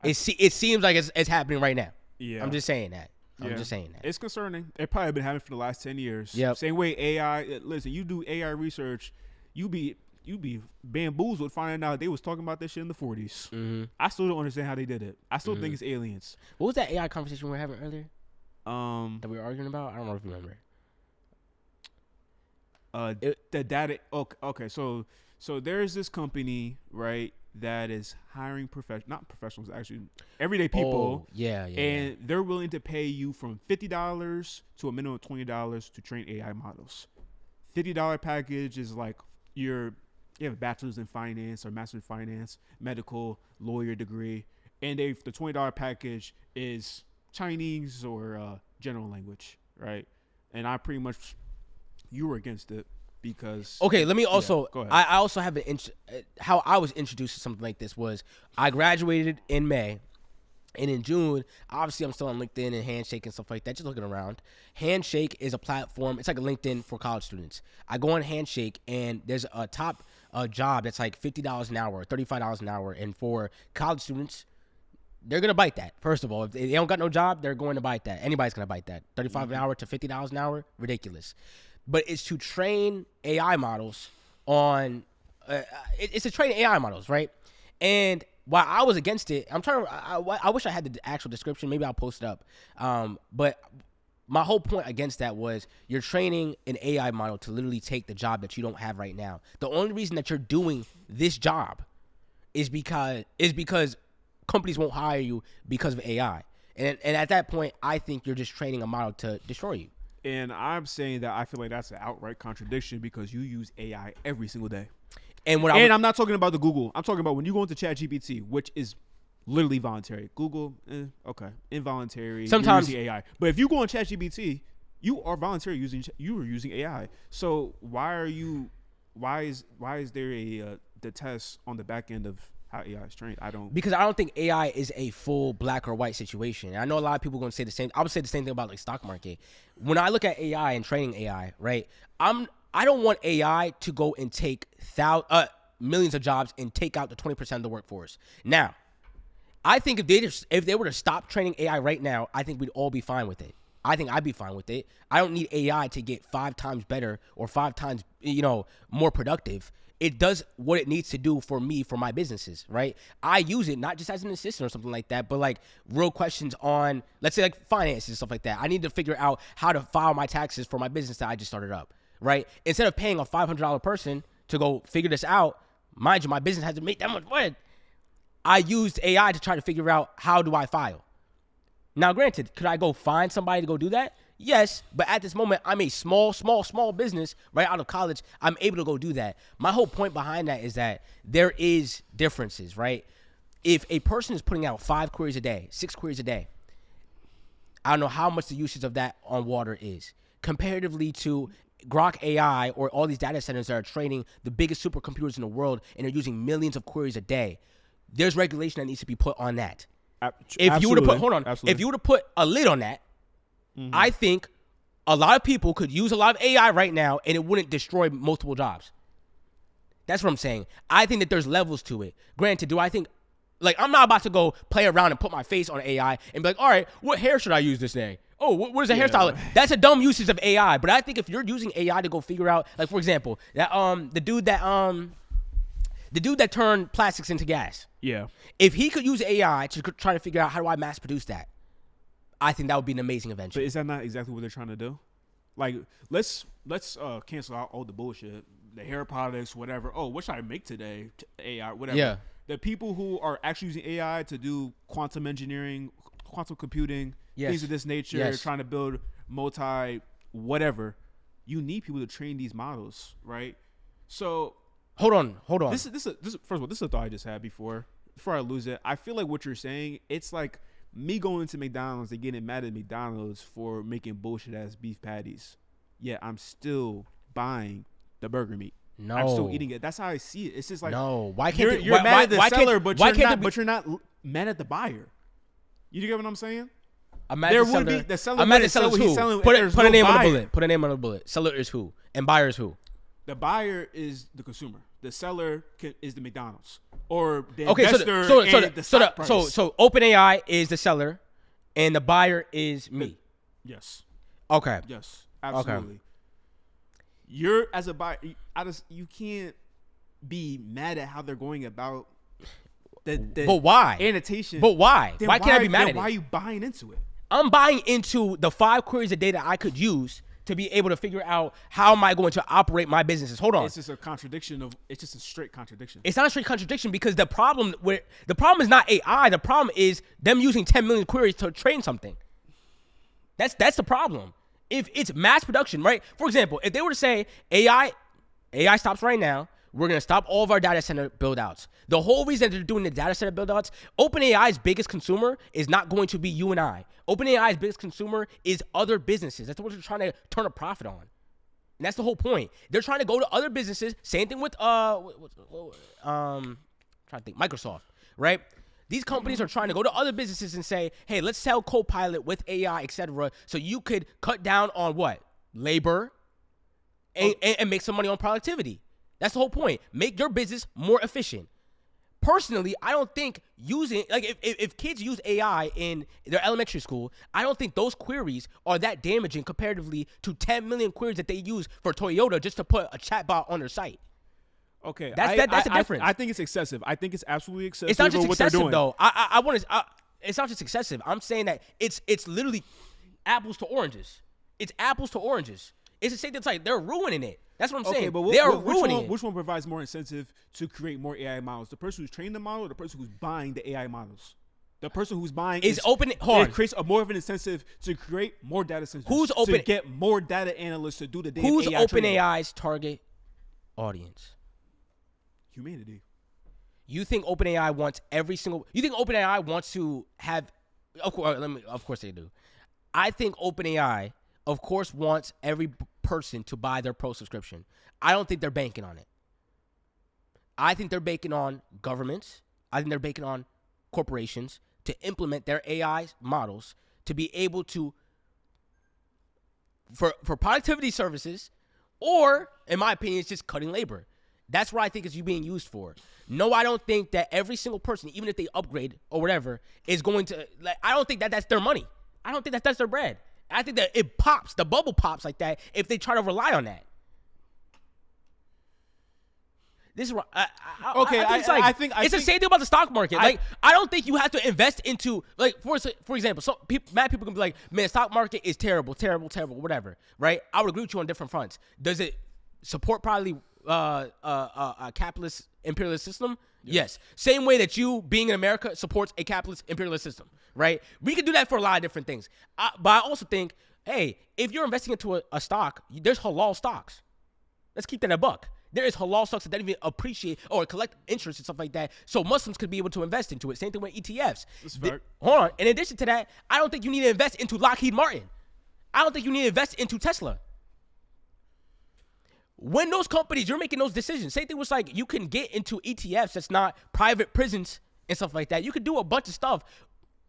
Speaker 1: It seems like it's happening right now. Yeah. I'm just saying that.
Speaker 2: It's concerning. It probably been happening for the last 10 years.
Speaker 1: Yep.
Speaker 2: Same way AI. Listen, you do AI research, you be bamboozled finding out they was talking about this shit in the 40s. Mm-hmm. I still don't understand how they did it. I still think it's aliens.
Speaker 1: What was that AI conversation we were having earlier? That we were arguing about? I don't know if you remember.
Speaker 2: The data. Okay. So there's this company, right, that is hiring not professionals, actually everyday people. And they're willing to pay you from $50 to a minimum of $20 to train AI models. $50 package is like you have a bachelor's in finance or master's in finance, medical, lawyer degree, and the $20 package is Chinese or general language, right? And you were against it. Because
Speaker 1: let me also
Speaker 2: go ahead.
Speaker 1: I also have how I was introduced to something like this was I graduated in May, and in June obviously I'm still on LinkedIn and Handshake and stuff like that, just looking around. Handshake is a platform. It's like a LinkedIn for college students. I go on Handshake and there's a top job that's like $50 an hour, $35 an hour, and for college students they're gonna bite that. First of all, if they don't got no job, they're going to bite that. Anybody's gonna bite that. $35 an hour to $50 an hour, ridiculous. But it's to train AI models on, it's to train AI models, right? And while I was against it, I wish I had the actual description. Maybe I'll post it up. But my whole point against that was you're training an AI model to literally take the job that you don't have right now. The only reason that you're doing this job is because companies won't hire you because of AI. And at that point, I think you're just training a model to destroy you.
Speaker 2: And I'm saying that I feel like that's an outright contradiction because you use AI every single day.
Speaker 1: And
Speaker 2: I'm not talking about the Google. I'm talking about when you go into ChatGPT, which is literally voluntary. Google, okay, involuntary.
Speaker 1: Sometimes
Speaker 2: AI. But if you go on ChatGPT, You are voluntarily using AI. So why is there the test on the back end of how AI is trained?
Speaker 1: Because I don't think AI is a full black or white situation. And I know a lot of people are going to say the same. I would say the same thing about like stock market. When I look at AI and training AI, right? I don't want AI to go and take millions of jobs and take out the 20% of the workforce. Now, I think if they were to stop training AI right now, I think we'd all be fine with it. I think I'd be fine with it. I don't need AI to get 5 times better or 5 times, more productive. It does what it needs to do for me, for my businesses, right? I use it not just as an assistant or something like that, but like real questions on, let's say like finances and stuff like that. I need to figure out how to file my taxes for my business that I just started up, right? Instead of paying a $500 person to go figure this out, mind you, my business has to make that much money. I used AI to try to figure out how do I file. Now, granted, could I go find somebody to go do that? Yes, but at this moment, I'm a small business right out of college. I'm able to go do that. My whole point behind that is that there is differences, right? If a person is putting out 5 queries a day, 6 queries a day, I don't know how much the usage of that on water is comparatively to Grok AI or all these data centers that are training the biggest supercomputers in the world and are using millions of queries a day. There's regulation that needs to be put on that. If you were to put, if you were to put a lid on that, I think a lot of people could use a lot of AI right now and it wouldn't destroy multiple jobs. That's what I'm saying. I think that there's levels to it. Granted, do I think, like, I'm not about to go play around and put my face on AI and be like, all right, what hair should I use this day? Oh, what is a hairstyle? That's a dumb usage of AI. But I think if you're using AI to go figure out, like, for example, that the dude that turned plastics into gas. Yeah. If he could use AI to try to figure out how do I mass produce that, I think that would be an amazing invention.
Speaker 2: But is that not exactly what they're trying to do? Like, let's cancel out all the bullshit, the hair products, whatever. Oh, what should I make today? AI, whatever. Yeah. The people who are actually using AI to do quantum engineering, quantum computing, things of this nature, trying to build whatever. You need people to train these models, right? So
Speaker 1: hold on.
Speaker 2: This is first of all, this is a thought I just had before I lose it. I feel like what you're saying, it's like me going to McDonald's and getting mad at McDonald's for making bullshit ass beef patties. Yeah, I'm still buying the burger meat. No, I'm still eating it. That's how I see it. It's just like, no, why can't you're mad at the seller, but you're not mad at the buyer. You get what I'm saying?
Speaker 1: I'm mad at the seller. I'm mad at sellers who? Put a name on the bullet. Put a name on the bullet. Seller is who, and buyer is who?
Speaker 2: The buyer is the consumer. The seller is the McDonald's or the investor and the stock price.
Speaker 1: So OpenAI is the seller, and the buyer is me.
Speaker 2: Yes.
Speaker 1: Okay.
Speaker 2: Yes. Absolutely. Okay. You're as a buyer, you can't be mad at how they're going about the
Speaker 1: but why
Speaker 2: annotation.
Speaker 1: But why? Why can't I be mad at it?
Speaker 2: Why are you buying into it?
Speaker 1: I'm buying into the 5 queries a day that I could use to be able to figure out how am I going to operate my businesses. Hold on.
Speaker 2: It's just a contradiction it's just a straight contradiction.
Speaker 1: It's not a straight contradiction because the problem is not AI. The problem is them using 10 million queries to train something. That's the problem. If it's mass production, right? For example, if they were to say AI stops right now, we're going to stop all of our data center build-outs. The whole reason they're doing the data center build-outs, OpenAI's biggest consumer is not going to be you and I. OpenAI's biggest consumer is other businesses. That's what they're trying to turn a profit on. And that's the whole point. They're trying to go to other businesses. Same thing with trying to think, Microsoft, right? These companies are trying to go to other businesses and say, hey, let's sell Copilot with AI, etc., so you could cut down on what? Labor and make some money on productivity. That's the whole point. Make your business more efficient. Personally, I don't think using, like, if kids use AI in their elementary school, I don't think those queries are that damaging comparatively to 10 million queries that they use for Toyota just to put a chatbot on their site.
Speaker 2: Okay,
Speaker 1: that's the difference.
Speaker 2: I think it's excessive. I think it's absolutely excessive.
Speaker 1: It's not just excessive though. I want to. It's not just excessive. I'm saying that it's literally apples to oranges. It's apples to oranges. It's the same thing. It's like they're ruining it. That's what I'm saying.
Speaker 2: But
Speaker 1: they are ruining it.
Speaker 2: Which one provides more incentive to create more AI models? The person who's training the model, or the person who's buying the AI models? The person who's buying
Speaker 1: is open. It
Speaker 2: creates more of an incentive to create more data centers.
Speaker 1: Who's open?
Speaker 2: To get more data analysts to do the data.
Speaker 1: Who's OpenAI's target audience?
Speaker 2: Humanity.
Speaker 1: You think OpenAI wants every single? You think OpenAI wants to have? Of course they do. I think OpenAI of course, wants every person to buy their pro subscription. I don't think they're banking on it. I think they're banking on governments. I think they're banking on corporations to implement their AI models to be able to, for productivity services, or, in my opinion, it's just cutting labor. That's what I think it's being used for. No, I don't think that every single person, even if they upgrade or whatever, is going to, like, I don't think that that's their money. I don't think that that's their bread. I think that it pops, the bubble pops like that if they try to rely on that. This is what I think it's the same thing about the stock market. I don't think you have to invest into, like, for example, so mad people can be like, man, stock market is terrible, whatever, right? I would agree with you on different fronts. Does it support probably a capitalist imperialist system? Yes. Same way that you being in America supports a capitalist imperialist system, right? We can do that for a lot of different things. But I also think, hey, if you're investing into a stock, there's halal stocks. Let's keep that a buck. There is halal stocks that don't even appreciate or collect interest and stuff like that, so Muslims could be able to invest into it. Same thing with ETFs. Hold on. In addition to that, I don't think you need to invest into Lockheed Martin. I don't think you need to invest into Tesla. When those companies, you're making those decisions. Same thing was like, you can get into ETFs that's not private prisons and stuff like that. You can do a bunch of stuff,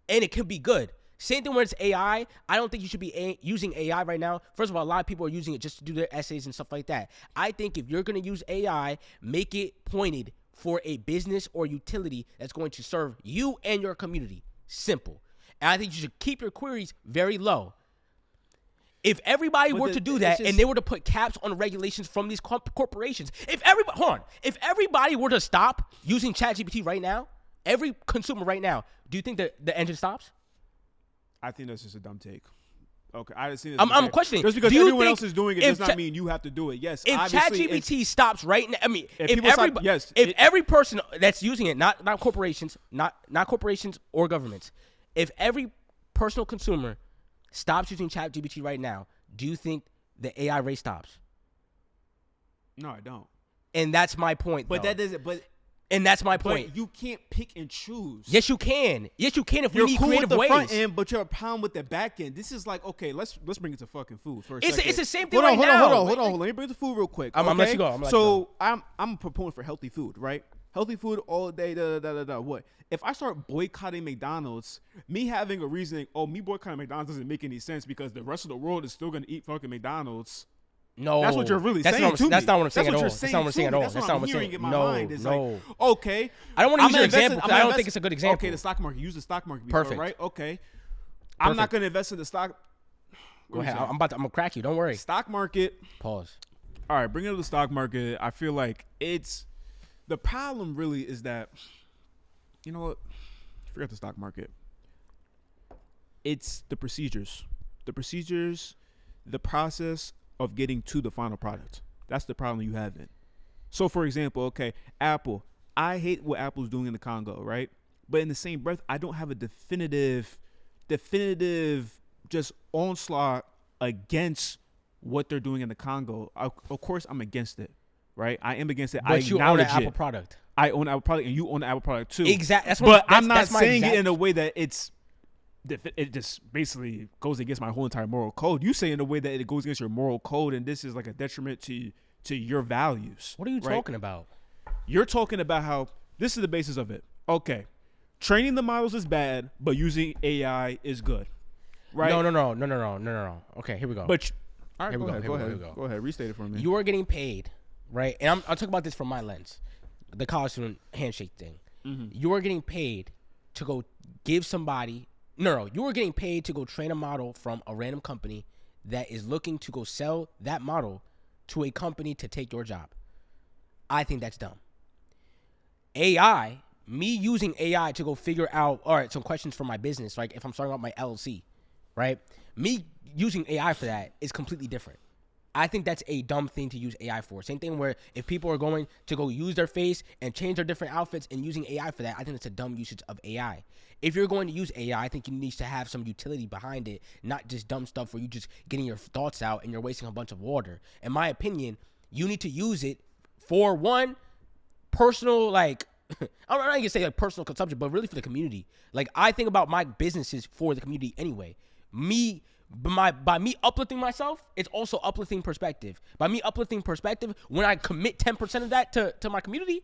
Speaker 1: and it can be good. Same thing when it's AI. I don't think you should be using AI right now. First of all, a lot of people are using it just to do their essays and stuff like that. I think if you're going to use AI, make it pointed for a business or utility that's going to serve you and your community. Simple. And I think you should keep your queries very low. If everybody were to do that and they were to put caps on regulations from these corporations, if everybody were to stop using ChatGPT right now, every consumer right now, do you think that the engine stops?
Speaker 2: I think that's just a dumb take. Okay, I didn't see this.
Speaker 1: I'm questioning.
Speaker 2: Just because everyone else is doing it does not mean you have to do it. Yes,
Speaker 1: if ChatGPT stops right now, I mean, if every person that's using it, not corporations, not corporations or governments, if every personal consumer stops using ChatGPT right now, do you think the AI race stops?
Speaker 2: No, I don't.
Speaker 1: And that's my point.
Speaker 2: But that doesn't.
Speaker 1: And that's my point.
Speaker 2: But you can't pick and choose.
Speaker 1: Yes, you can. Yes, you can if we need
Speaker 2: cool
Speaker 1: creative
Speaker 2: with the
Speaker 1: ways.
Speaker 2: Front end, but you're a pound with the back end. This is like, okay, let's bring it to fucking food for a second.
Speaker 1: It's the same thing
Speaker 2: now. Hold on. Let me bring the food real quick.
Speaker 1: I'm gonna let you go.
Speaker 2: So I'm a proponent for healthy food, right? Healthy food all day. What? If I start boycotting McDonald's, me having a reasoning, me boycotting McDonald's doesn't make any sense because the rest of the world is still gonna eat fucking McDonald's.
Speaker 1: No,
Speaker 2: that's what you're really saying to me.
Speaker 1: That's not what I'm saying at all. That's not what I'm saying at all.
Speaker 2: That's what I'm hearing in my mind. It's like, okay.
Speaker 1: I don't want to use your example because I don't think it's a good example.
Speaker 2: Okay, the stock market. Use the stock market before,
Speaker 1: Perfect.
Speaker 2: right? Okay. I'm not going to invest in the stock.
Speaker 1: Go ahead. I'm gonna crack you. Don't worry.
Speaker 2: Stock market.
Speaker 1: Pause.
Speaker 2: All right, bring it to the stock market. I feel like the problem really is that, you know what? Forget the stock market. It's the procedures. The process of getting to the final product. That's the problem you have in. So, for example, okay, Apple. I hate what Apple's doing in the Congo, right? But in the same breath, I don't have a definitive just onslaught against what they're doing in the Congo. Of course, I'm against it, right? I am against it.
Speaker 1: But you own an Apple product.
Speaker 2: I own an Apple product, and you own an Apple product too.
Speaker 1: Exactly.
Speaker 2: But I'm not saying it in a way that it just basically goes against my whole entire moral code. You say in a way that it goes against your moral code, and this is like a detriment to your values.
Speaker 1: What are you talking about?
Speaker 2: You're talking about how this is the basis of it. Okay, training the models is bad, but using AI is good, right? No. Okay, here we go. But all right,
Speaker 1: here we
Speaker 2: go. Go ahead. Restate it for me.
Speaker 1: You are getting paid, right? And I'll talk about this from my lens, the college student handshake thing. Mm-hmm. You are getting paid to go give somebody. No, you are getting paid to go train a model from a random company that is looking to go sell that model to a company to take your job. I think that's dumb. AI, me using AI to go figure out, all right, some questions for my business, like if I'm starting out my LLC, right? Me using AI for that is completely different. I think that's a dumb thing to use AI for. Same thing where if people are going to go use their face and change their different outfits and using AI for that, I think it's a dumb usage of AI. If you're going to use AI, I think you need to have some utility behind it, not just dumb stuff where you just getting your thoughts out and you're wasting a bunch of water. In my opinion, you need to use it for one, personal, like, I'm not going to say like personal consumption, but really for the community. Like, I think about my businesses for the community anyway. Me But by me uplifting myself, it's also uplifting perspective. By me uplifting perspective, when I commit 10% of that to my community,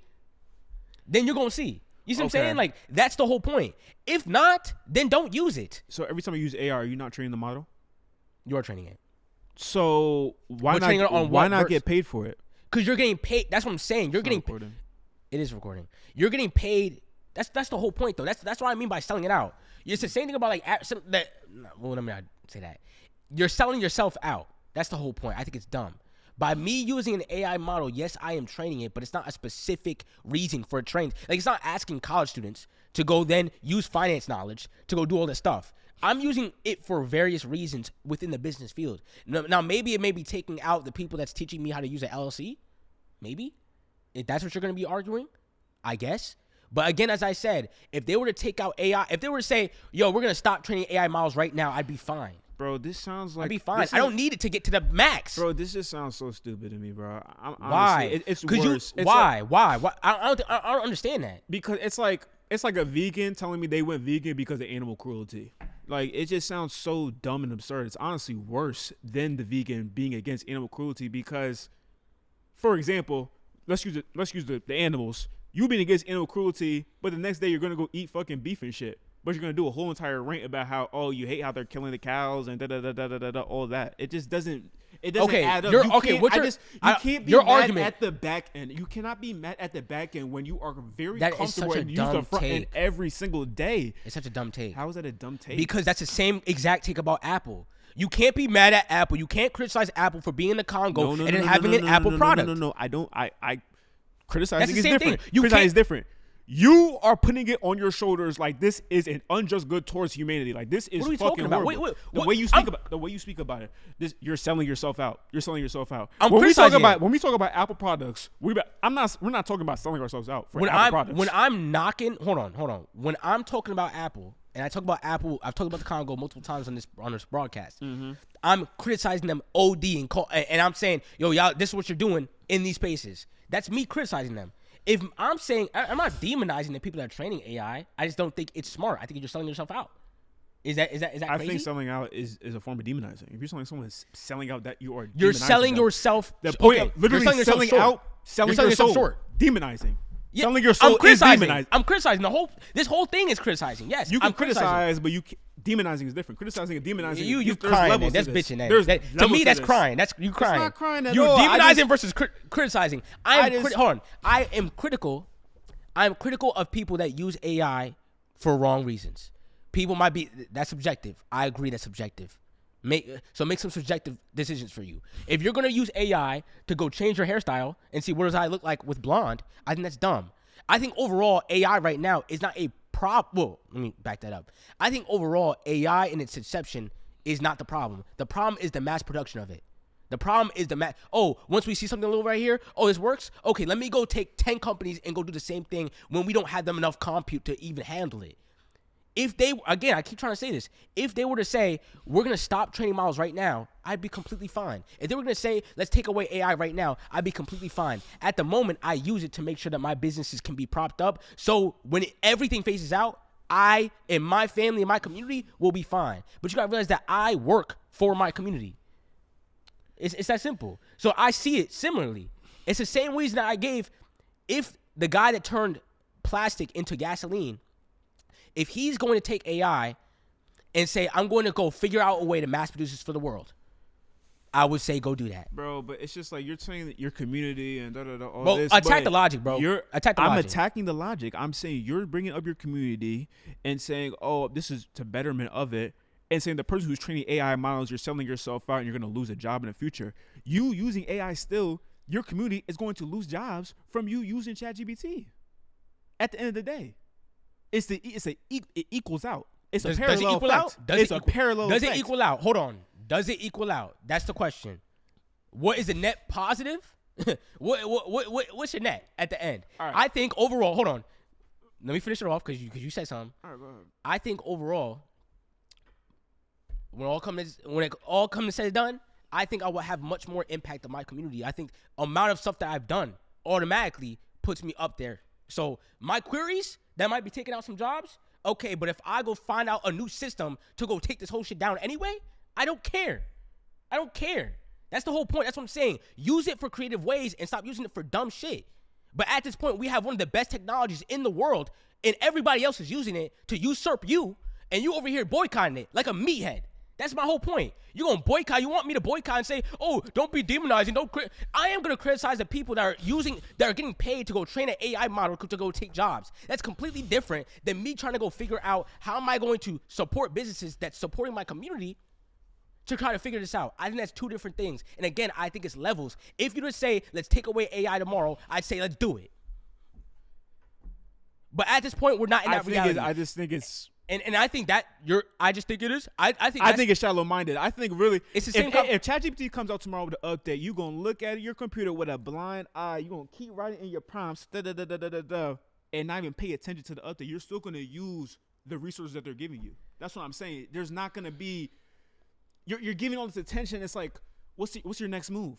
Speaker 1: then you're gonna see. You see what I'm saying? Like, that's the whole point. If not, then don't use it.
Speaker 2: So every time you use AI, are you not training the model?
Speaker 1: You're training it.
Speaker 2: So why not get paid for it?
Speaker 1: Because you're getting paid. That's what I'm saying. You're getting paid. It is recording. You're getting paid. That's the whole point, though. That's what I mean by selling it out. It's the same thing about like that. Well, let me not say that. You're selling yourself out. That's the whole point. I think it's dumb. By me using an AI model, yes, I am training it, but it's not a specific reason for a train. Like, it's not asking college students to go then use finance knowledge to go do all this stuff. I'm using it for various reasons within the business field. Now, maybe it may be taking out the people that's teaching me how to use an LLC. Maybe. If that's what you're going to be arguing, I guess. But again, as I said, if they were to take out AI, if they were to say, yo, we're going to stop training AI models right now, I'd be fine.
Speaker 2: Bro, this sounds like...
Speaker 1: I'd be fine. I don't need it to get to the max.
Speaker 2: Bro, this just sounds so stupid to me, bro.
Speaker 1: Why?
Speaker 2: Honestly, it's worse.
Speaker 1: Why? I don't understand that.
Speaker 2: Because it's like a vegan telling me they went vegan because of animal cruelty. Like, it just sounds so dumb and absurd. It's honestly worse than the vegan being against animal cruelty because, for example, let's use the animals. You being against animal cruelty, but the next day you're gonna go eat fucking beef and shit. But you're gonna do a whole entire rant about how you hate how they're killing the cows and all that. It just doesn't. It doesn't add up. You can't be mad at the back end. You cannot be mad at the back end when you are very comfortable and use the front end every single day.
Speaker 1: It's such a dumb take.
Speaker 2: How is that a dumb take?
Speaker 1: Because that's the same exact take about Apple. You can't be mad at Apple. You can't criticize Apple for being in the Congo and then having an Apple product.
Speaker 2: No. I don't. I criticizing
Speaker 1: is different.
Speaker 2: Criticizing is different. You are putting it on your shoulders like this is an unjust good towards humanity. Like, this is fucking horrible.
Speaker 1: Wait,
Speaker 2: the way you speak about it, you're selling yourself out. You're selling yourself out.
Speaker 1: When we talk
Speaker 2: about Apple products, we're not talking about selling ourselves out for Apple products.
Speaker 1: When I'm knocking, hold on. When I'm talking about Apple, and I talk about Apple, I've talked about the Congo multiple times on this broadcast. Mm-hmm. I'm criticizing them OD and I'm saying, yo, y'all, this is what you're doing in these spaces. That's me criticizing them. If I'm saying, I'm not demonizing the people that are training AI. I just don't think it's smart. I think you're selling yourself out. Is that crazy?
Speaker 2: I think selling out is a form of demonizing. If you're selling someone selling out, that
Speaker 1: you're selling yourself.
Speaker 2: The point, literally selling out, selling your soul short, demonizing. Yeah, selling your soul is demonizing.
Speaker 1: I'm criticizing this whole thing is criticizing. Yes,
Speaker 2: you can criticize, but demonizing is different. Criticizing and demonizing.
Speaker 1: You crying. That's bitching. To me, that's crying. That's you crying.
Speaker 2: It's not crying at
Speaker 1: all.
Speaker 2: You're
Speaker 1: demonizing versus criticizing. Hold on. I am critical. I am critical of people that use AI for wrong reasons. People might be. That's subjective. I agree. That's subjective. Make some subjective decisions for you. If you're gonna use AI to go change your hairstyle and see what does I look like with blonde, I think that's dumb. I think overall AI right now is not a problem. Well, let me back that up. I think overall AI in its inception is not the problem. The problem is the mass production of it. The problem is once we see something little right here, this works. Okay, let me go take 10 companies and go do the same thing when we don't have them enough compute to even handle it. If they, again, I keep trying to say this. If they were to say, we're going to stop training models right now, I'd be completely fine. If they were going to say, let's take away AI right now, I'd be completely fine. At the moment, I use it to make sure that my businesses can be propped up. So when everything phases out, I and my family and my community will be fine. But you got to realize that I work for my community. It's that simple. So I see it similarly. It's the same reason that I gave if the guy that turned plastic into gasoline, if he's going to take AI and say, I'm going to go figure out a way to mass produce this for the world, I would say go do that.
Speaker 2: Bro, but it's just like you're saying that your community and all
Speaker 1: bro,
Speaker 2: this.
Speaker 1: Attack the logic, bro.
Speaker 2: I'm attacking the logic. I'm saying you're bringing up your community and saying, this is to betterment of it. And saying the person who's training AI models, you're selling yourself out and you're going to lose a job in the future. You using AI still, your community is going to lose jobs from you using ChatGPT. At the end of the day. It equals out. It's a parallel effect. It's a parallel effect.
Speaker 1: Does it equal out? Hold on. Does it equal out? That's the question. What is the net positive? What's your net at the end? Right. I think overall, hold on. Let me finish it off because you said something.
Speaker 2: All right, go ahead.
Speaker 1: I think overall, when it all comes said and done, I think I will have much more impact on my community. I think amount of stuff that I've done automatically puts me up there. So my queries that might be taking out some jobs, okay, but if I go find out a new system to go take this whole shit down anyway, I don't care. That's the whole point. That's what I'm saying. Use it for creative ways and stop using it for dumb shit. But at this point, we have one of the best technologies in the world, and everybody else is using it to usurp you, and you over here boycotting it like a meathead. That's my whole point. You're going to boycott. You want me to boycott and say, oh, don't be demonizing. I am going to criticize the people that are getting paid to go train an AI model to go take jobs. That's completely different than me trying to go figure out how am I going to support businesses that's supporting my community to try to figure this out. I think that's two different things. And again, I think it's levels. If you just say, let's take away AI tomorrow, I'd say, let's do it. But at this point, we're not in that reality.
Speaker 2: I just think it's...
Speaker 1: And I think that I just think it is. I think
Speaker 2: it's shallow-minded. I think really,
Speaker 1: it's the same.
Speaker 2: If ChatGPT comes out tomorrow with an update, you're gonna look at your computer with a blind eye. You're gonna keep writing in your prompts, and not even pay attention to the update. You're still gonna use the resources that they're giving you. That's what I'm saying. There's not gonna be. You're giving all this attention. It's like, what's your next move?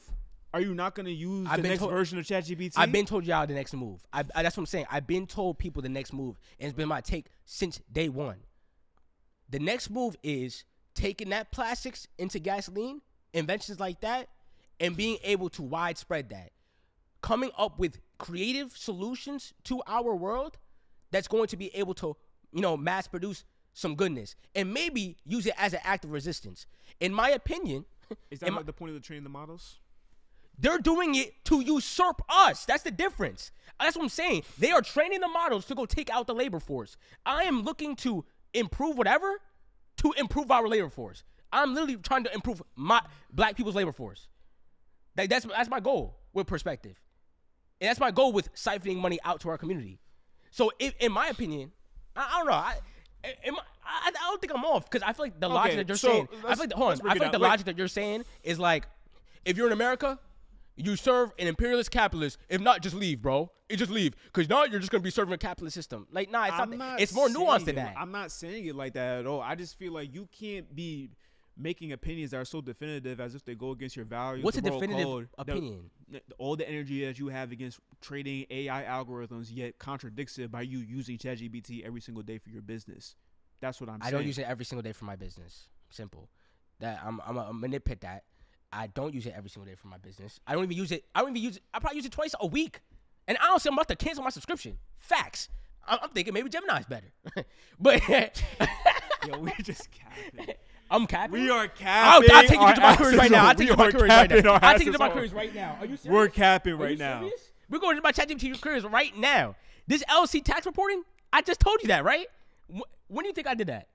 Speaker 2: Are you not going to use the next version of ChatGPT?
Speaker 1: I've been told y'all the next move. That's what I'm saying. I've been told people the next move, and it's been my take since day one. The next move is taking that plastics into gasoline, inventions like that, and being able to widespread that. Coming up with creative solutions to our world that's going to be able to, mass produce some goodness and maybe use it as an act of resistance. In my opinion,
Speaker 2: is that the point of the training the models?
Speaker 1: They're doing it to usurp us. That's the difference. That's what I'm saying. They are training the models to go take out the labor force. I am looking to improve whatever to improve our labor force. I'm literally trying to improve my black people's labor force. That's my goal with perspective. And that's my goal with siphoning money out to our community. So in my opinion, I don't know. I don't think I'm off because I feel like the logic that you're saying. I feel like the logic that you're saying is like, if you're in America, you serve an imperialist capitalist. If not, just leave, bro. Just leave. Because now you're just going to be serving a capitalist system. Like, nah, it's not. It's more nuanced than that.
Speaker 2: I'm not saying it like that at all. I just feel like you can't be making opinions that are so definitive as if they go against your values.
Speaker 1: What's a definitive opinion?
Speaker 2: All the energy that you have against trading AI algorithms yet contradicts it by you using ChatGPT every single day for your business. That's what I'm saying.
Speaker 1: I don't use it every single day for my business. Simple. That I'm gonna nitpick that. I don't use it every single day for my business. I don't even use it. I probably use it twice a week. And I don't say I'm about to cancel my subscription. Facts. I'm thinking maybe Gemini's better. But
Speaker 2: yo, we're just capping.
Speaker 1: I'm capping.
Speaker 2: We are capping.
Speaker 1: I'll take you to my careers right now. I'll take you to my careers right now. I'll take you to my careers right now. Are you serious?
Speaker 2: We're capping right now.
Speaker 1: Serious? We're going to my ChatGPT careers right now. This LLC tax reporting, I just told you that, right? When do you think I did that?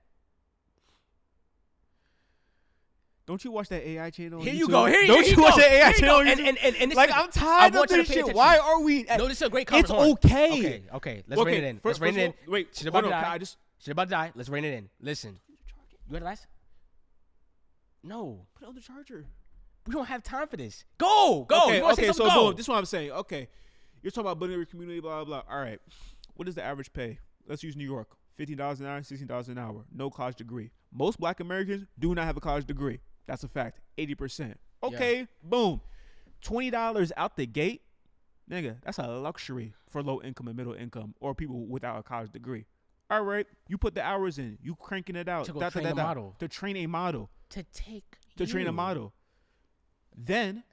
Speaker 2: Don't you watch that AI channel?
Speaker 1: Here you go.
Speaker 2: Don't you watch that AI channel?
Speaker 1: And
Speaker 2: like, I'm tired of this shit. Why are we?
Speaker 1: No, this is a great conversation.
Speaker 2: It's okay.
Speaker 1: Okay. Let's rein it in. Let's rein it in.
Speaker 2: Wait,
Speaker 1: she's about to die. She's about to die. Let's rein it in. Listen. You got the last? No.
Speaker 2: Put it on the charger.
Speaker 1: We don't have time for this. Go.
Speaker 2: Okay. So boom. This is what I'm saying. Okay. You're talking about building your community, blah, blah, blah. All right. What is the average pay? Let's use New York. $15 an hour, $16 an hour. No college degree. Most black Americans do not have a college degree. That's a fact. 80%. Okay, yeah. Boom. $20 out the gate. Nigga, that's a luxury for low income and middle income or people without a college degree. All right. You put the hours in. You cranking it out.
Speaker 1: To go train a model.
Speaker 2: To train a model.
Speaker 1: To
Speaker 2: train a model. Then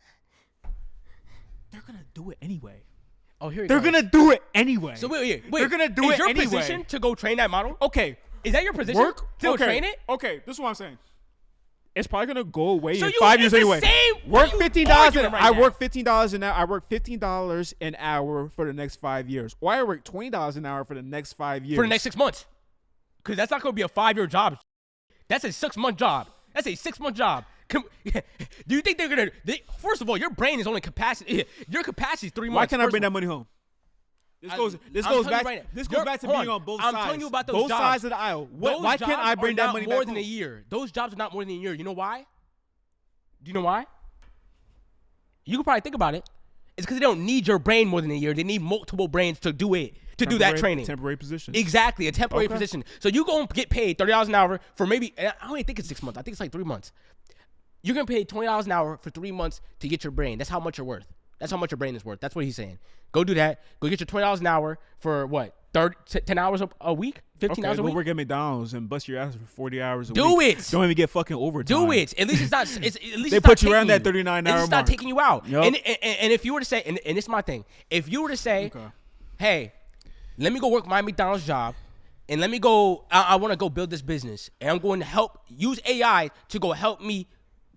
Speaker 2: they're going to do it anyway.
Speaker 1: Oh, here you
Speaker 2: go. They're going to do it anyway.
Speaker 1: So wait.
Speaker 2: They're going to do it anyway.
Speaker 1: Is your position to go train that model?
Speaker 2: Okay.
Speaker 1: Is that your position? To train it?
Speaker 2: Okay. This is what I'm saying. It's probably gonna go away in 5 years anyway. Work $15 an hour. I work $15 an hour. I work $15 an hour for the next 5 years. Or I work $20 an hour for the next 5 years.
Speaker 1: For the next 6 months. Because that's not gonna be a 5-year job. That's a 6-month job. That's a 6-month job. Do you think they're gonna? First of all, your brain is only capacity. Your capacity is 3 months.
Speaker 2: Why can't I bring that money home? This goes back to being on both sides.
Speaker 1: I'm telling you about those
Speaker 2: both
Speaker 1: jobs.
Speaker 2: sides of the aisle. Why can't I bring that money back home?
Speaker 1: More than a year. Those jobs are not more than a year. You know why? Do you know why? You can probably think about it. It's because they don't need your brain more than a year. They need multiple brains to do it, to do that training.
Speaker 2: Temporary position.
Speaker 1: Exactly, a temporary position. So you go and get paid $30 an hour for maybe, I don't even think it's 6 months. I think it's like 3 months. You're going to pay $20 an hour for 3 months to get your brain. That's how much you're worth. That's how much your brain is worth. That's what he's saying. Go do that. Go get your $20 an hour for what? 10 hours a week, 15 hours a
Speaker 2: go
Speaker 1: week.
Speaker 2: work at McDonald's and bust your ass for 40 hours a
Speaker 1: Do
Speaker 2: week.
Speaker 1: it.
Speaker 2: Don't even get fucking overtime.
Speaker 1: Do it. At least it's not. At least
Speaker 2: They
Speaker 1: it's
Speaker 2: put
Speaker 1: not
Speaker 2: you around
Speaker 1: taking
Speaker 2: that 39 hour
Speaker 1: It's not
Speaker 2: mark.
Speaker 1: taking you out.
Speaker 2: Yup.
Speaker 1: And if you were to say, and this is my thing, if you were to say,
Speaker 2: Okay.
Speaker 1: hey, let me go work my McDonald's job, and let me go. I want to go build this business, and I'm going to use AI to go help me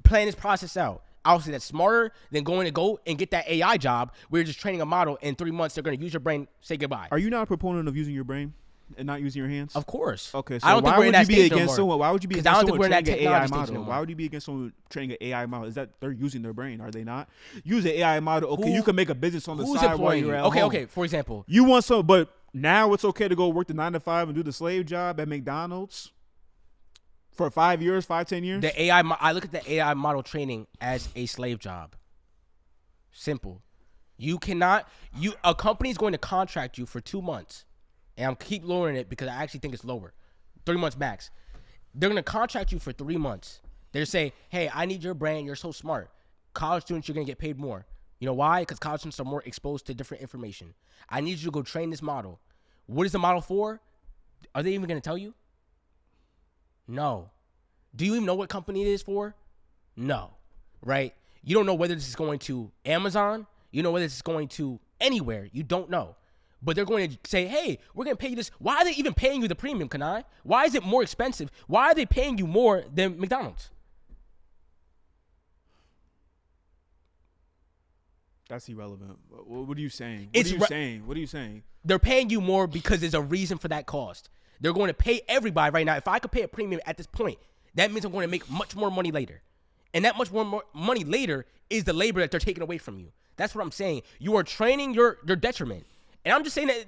Speaker 1: plan this process out. Obviously, that's smarter than going to go and get that AI job where you're just training a model. In 3 months, they're going to use your brain, say goodbye.
Speaker 2: Are you not a proponent of using your brain and not using your hands?
Speaker 1: Of course.
Speaker 2: Okay, so
Speaker 1: I don't think
Speaker 2: why
Speaker 1: we're in
Speaker 2: would
Speaker 1: that
Speaker 2: you be
Speaker 1: stage no
Speaker 2: against
Speaker 1: more.
Speaker 2: someone? Why would you be
Speaker 1: 'Cause
Speaker 2: against
Speaker 1: I don't think
Speaker 2: someone
Speaker 1: we're in that
Speaker 2: training an AI
Speaker 1: technology stage
Speaker 2: model?
Speaker 1: no more.
Speaker 2: Why would you be against someone training an AI model? Is that they're using their brain? Are they not? Use an AI model. Okay,
Speaker 1: Who-
Speaker 2: you can make a business on the
Speaker 1: Who's
Speaker 2: side while
Speaker 1: employing
Speaker 2: you're
Speaker 1: you?
Speaker 2: at home.
Speaker 1: Okay. For example,
Speaker 2: You want some, but now it's okay to go work the 9 to 5 and do the slave job at McDonald's for 5 years, 10 years.
Speaker 1: the AI. I look at the AI model training as a slave job. Simple. You cannot. A company is going to contract you for 2 months, and I'm keep lowering it because I actually think it's lower, 3 months max. They're going to contract you for 3 months. They're say, hey, I need your brain. You're so smart. College students, you're going to get paid more. You know why? Because college students are more exposed to different information. I need you to go train this model. What is the model for? Are they even going to tell you? No. Do you even know what company it is for? No. Right? You don't know whether this is going to Amazon. You know whether this is going to anywhere. You don't know. But they're going to say, hey, we're going to pay you this. Why are they even paying you the premium, Kanai? Why is it more expensive? Why are they paying you more than McDonald's?
Speaker 2: That's irrelevant. What are you saying? What are you saying?
Speaker 1: They're paying you more because there's a reason for that cost. They're going to pay everybody right now. If I could pay a premium at this point, that means I'm going to make much more money later. And that much more money later is the labor that they're taking away from you. That's what I'm saying. You are training your detriment. And I'm just saying that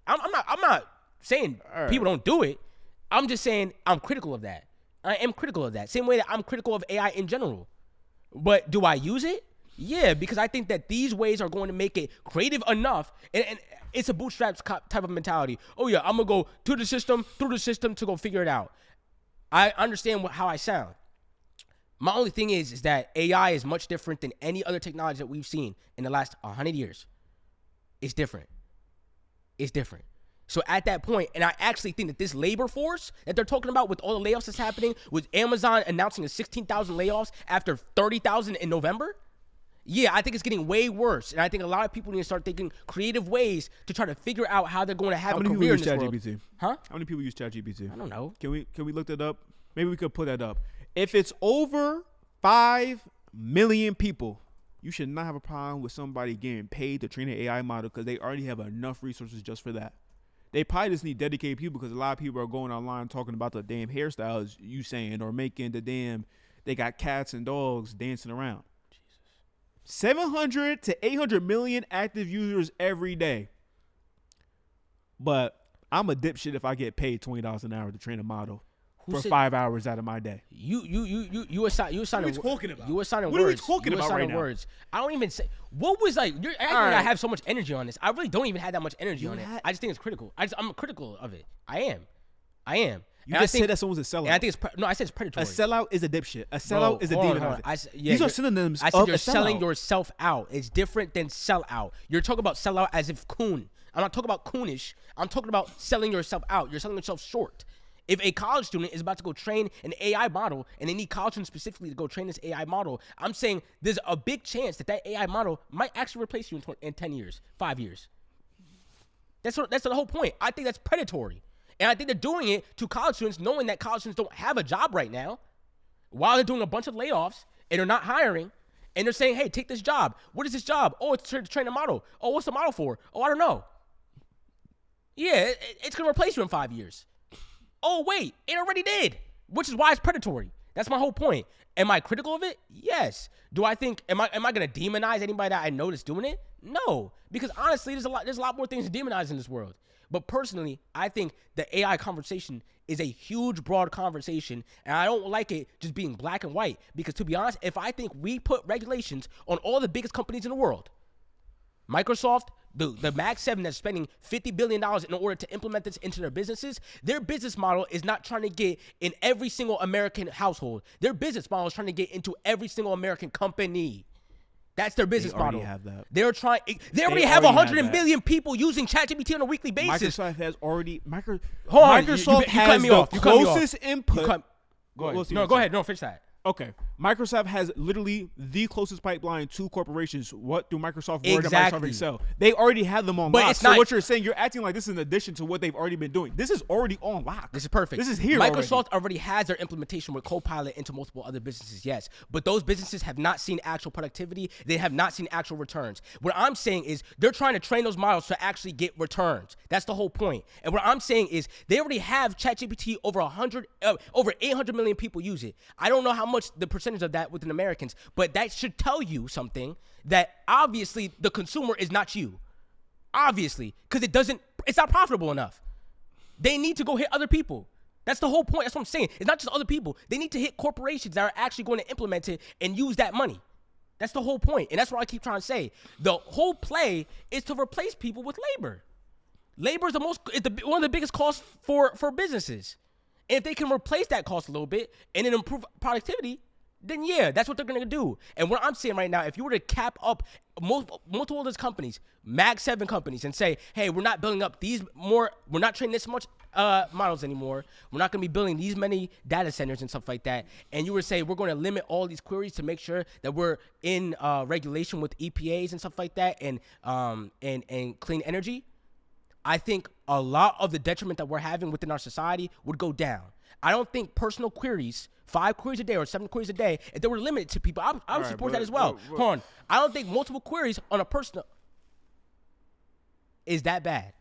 Speaker 1: I'm not saying people don't do it. I'm just saying I'm critical of that. I am critical of that. Same way that I'm critical of AI in general. But do I use it? Yeah, because I think that these ways are going to make it creative enough. And it's a bootstraps type of mentality. Oh, yeah, I'm going to go through the system to go figure it out. I understand how I sound. My only thing is that AI is much different than any other technology that we've seen in the last 100 years. It's different. It's different. So at that point, and I actually think that this labor force that they're talking about with all the layoffs that's happening, with Amazon announcing 16,000 layoffs after 30,000 in November, yeah, I think it's getting way worse. And I think a lot of people need to start thinking creative ways to try to figure out how they're going to have a career in this world.
Speaker 2: ChatGPT?
Speaker 1: Huh?
Speaker 2: How many people use ChatGPT?
Speaker 1: I don't know.
Speaker 2: Can we look that up? Maybe we could put that up. If it's over 5 million people, you should not have a problem with somebody getting paid to train an AI model because they already have enough resources just for that. They probably just need dedicated people because a lot of people are going online talking about the damn hairstyles you saying or making they got cats and dogs dancing around. 700 to 800 million active users every day. But I'm a dipshit if I get paid $20 an hour to train a model for 5 hours out of my day.
Speaker 1: You assigning.
Speaker 2: What are we talking about?
Speaker 1: You assigning
Speaker 2: What are we
Speaker 1: words.
Speaker 2: talking
Speaker 1: You
Speaker 2: about
Speaker 1: assigning
Speaker 2: right now?
Speaker 1: words. I don't even say. What was like? You're acting like I have so much energy on this. I really don't even have that much energy on it. I just think it's critical. I'm critical of it. I am.
Speaker 2: You
Speaker 1: And
Speaker 2: just
Speaker 1: I think,
Speaker 2: said that someone's a sellout.
Speaker 1: And I think it's no. I said it's
Speaker 2: A
Speaker 1: predatory.
Speaker 2: sellout is a dipshit. A sellout is a
Speaker 1: hold on,
Speaker 2: demon.
Speaker 1: hold on.
Speaker 2: These are synonyms
Speaker 1: I said
Speaker 2: of
Speaker 1: you're
Speaker 2: a
Speaker 1: selling
Speaker 2: sellout.
Speaker 1: yourself out. It's different than sell out. You're talking about sell out as if coon. I'm not talking about coonish. I'm talking about selling yourself out. You're selling yourself short. If a college student is about to go train an AI model and they need college students specifically to go train this AI model, I'm saying there's a big chance that AI model might actually replace you in 10 years, 5 years. That's the whole point. I think that's predatory. And I think they're doing it to college students knowing that college students don't have a job right now while they're doing a bunch of layoffs and they're not hiring. And they're saying, hey, take this job. What is this job? Oh, it's to train a model. Oh, what's the model for? Oh, I don't know. Yeah, it's going to replace you in 5 years. Oh, wait, it already did, which is why it's predatory. That's my whole point. Am I critical of it? Yes. Do I think, am I going to demonize anybody that I know that's doing it? No, because honestly, there's a lot more things to demonize in this world. But personally, I think the AI conversation is a huge, broad conversation, and I don't like it just being black and white. Because to be honest, if I think we put regulations on all the biggest companies in the world, Microsoft, the Mag 7 that's spending $50 billion in order to implement this into their businesses, their business model is not trying to get in every single American household. Their business model is trying to get into every single American company. That's their business
Speaker 2: already
Speaker 1: model.
Speaker 2: have that.
Speaker 1: They're trying. They already
Speaker 2: They
Speaker 1: have
Speaker 2: already
Speaker 1: 100
Speaker 2: have that.
Speaker 1: million people using ChatGPT on a weekly basis.
Speaker 2: Microsoft has already
Speaker 1: Hold on,
Speaker 2: Microsoft
Speaker 1: you cut
Speaker 2: has
Speaker 1: me
Speaker 2: the
Speaker 1: off. You cut me off.
Speaker 2: closest input.
Speaker 1: Go ahead.
Speaker 2: We'll see
Speaker 1: No,
Speaker 2: what
Speaker 1: go
Speaker 2: you
Speaker 1: ahead. No, finish that.
Speaker 2: Okay, Microsoft has literally the closest pipeline to corporations. What do Microsoft Word
Speaker 1: Exactly.
Speaker 2: and Microsoft Excel? They already have them on
Speaker 1: But
Speaker 2: lock.
Speaker 1: it's
Speaker 2: So
Speaker 1: not-
Speaker 2: what you're saying, you're acting like this is in addition to what they've already been doing. This is already on lock.
Speaker 1: This is perfect.
Speaker 2: This is here
Speaker 1: Microsoft already has their implementation with Copilot into multiple other businesses, yes. But those businesses have not seen actual productivity. They have not seen actual returns. What I'm saying is they're trying to train those models to actually get returns. That's the whole point. And what I'm saying is they already have ChatGPT over 800 million people use it. I don't know how much the percentage of that within Americans, but that should tell you something that obviously the consumer is not you. Obviously, because it's not profitable enough. They need to go hit other people. That's the whole point. That's what I'm saying. It's not just other people. They need to hit corporations that are actually going to implement it and use that money. That's the whole point. And that's what I keep trying to say. The whole play is to replace people with labor. Labor is one of the biggest costs for businesses. And if they can replace that cost a little bit and then improve productivity, then yeah, that's what they're going to do. And what I'm saying right now, if you were to cap up multiple of those companies, Mag 7 companies, and say, hey, we're not building up we're not training this much models anymore. We're not going to be building these many data centers and stuff like that. And you were to say, we're going to limit all these queries to make sure that we're in regulation with EPAs and stuff like that and clean energy. I think a lot of the detriment that we're having within our society would go down. I don't think personal queries, 5 queries a day or 7 queries a day, if they were limited to people, I would support that as well. Hold on. I don't think multiple queries on a personal is that bad.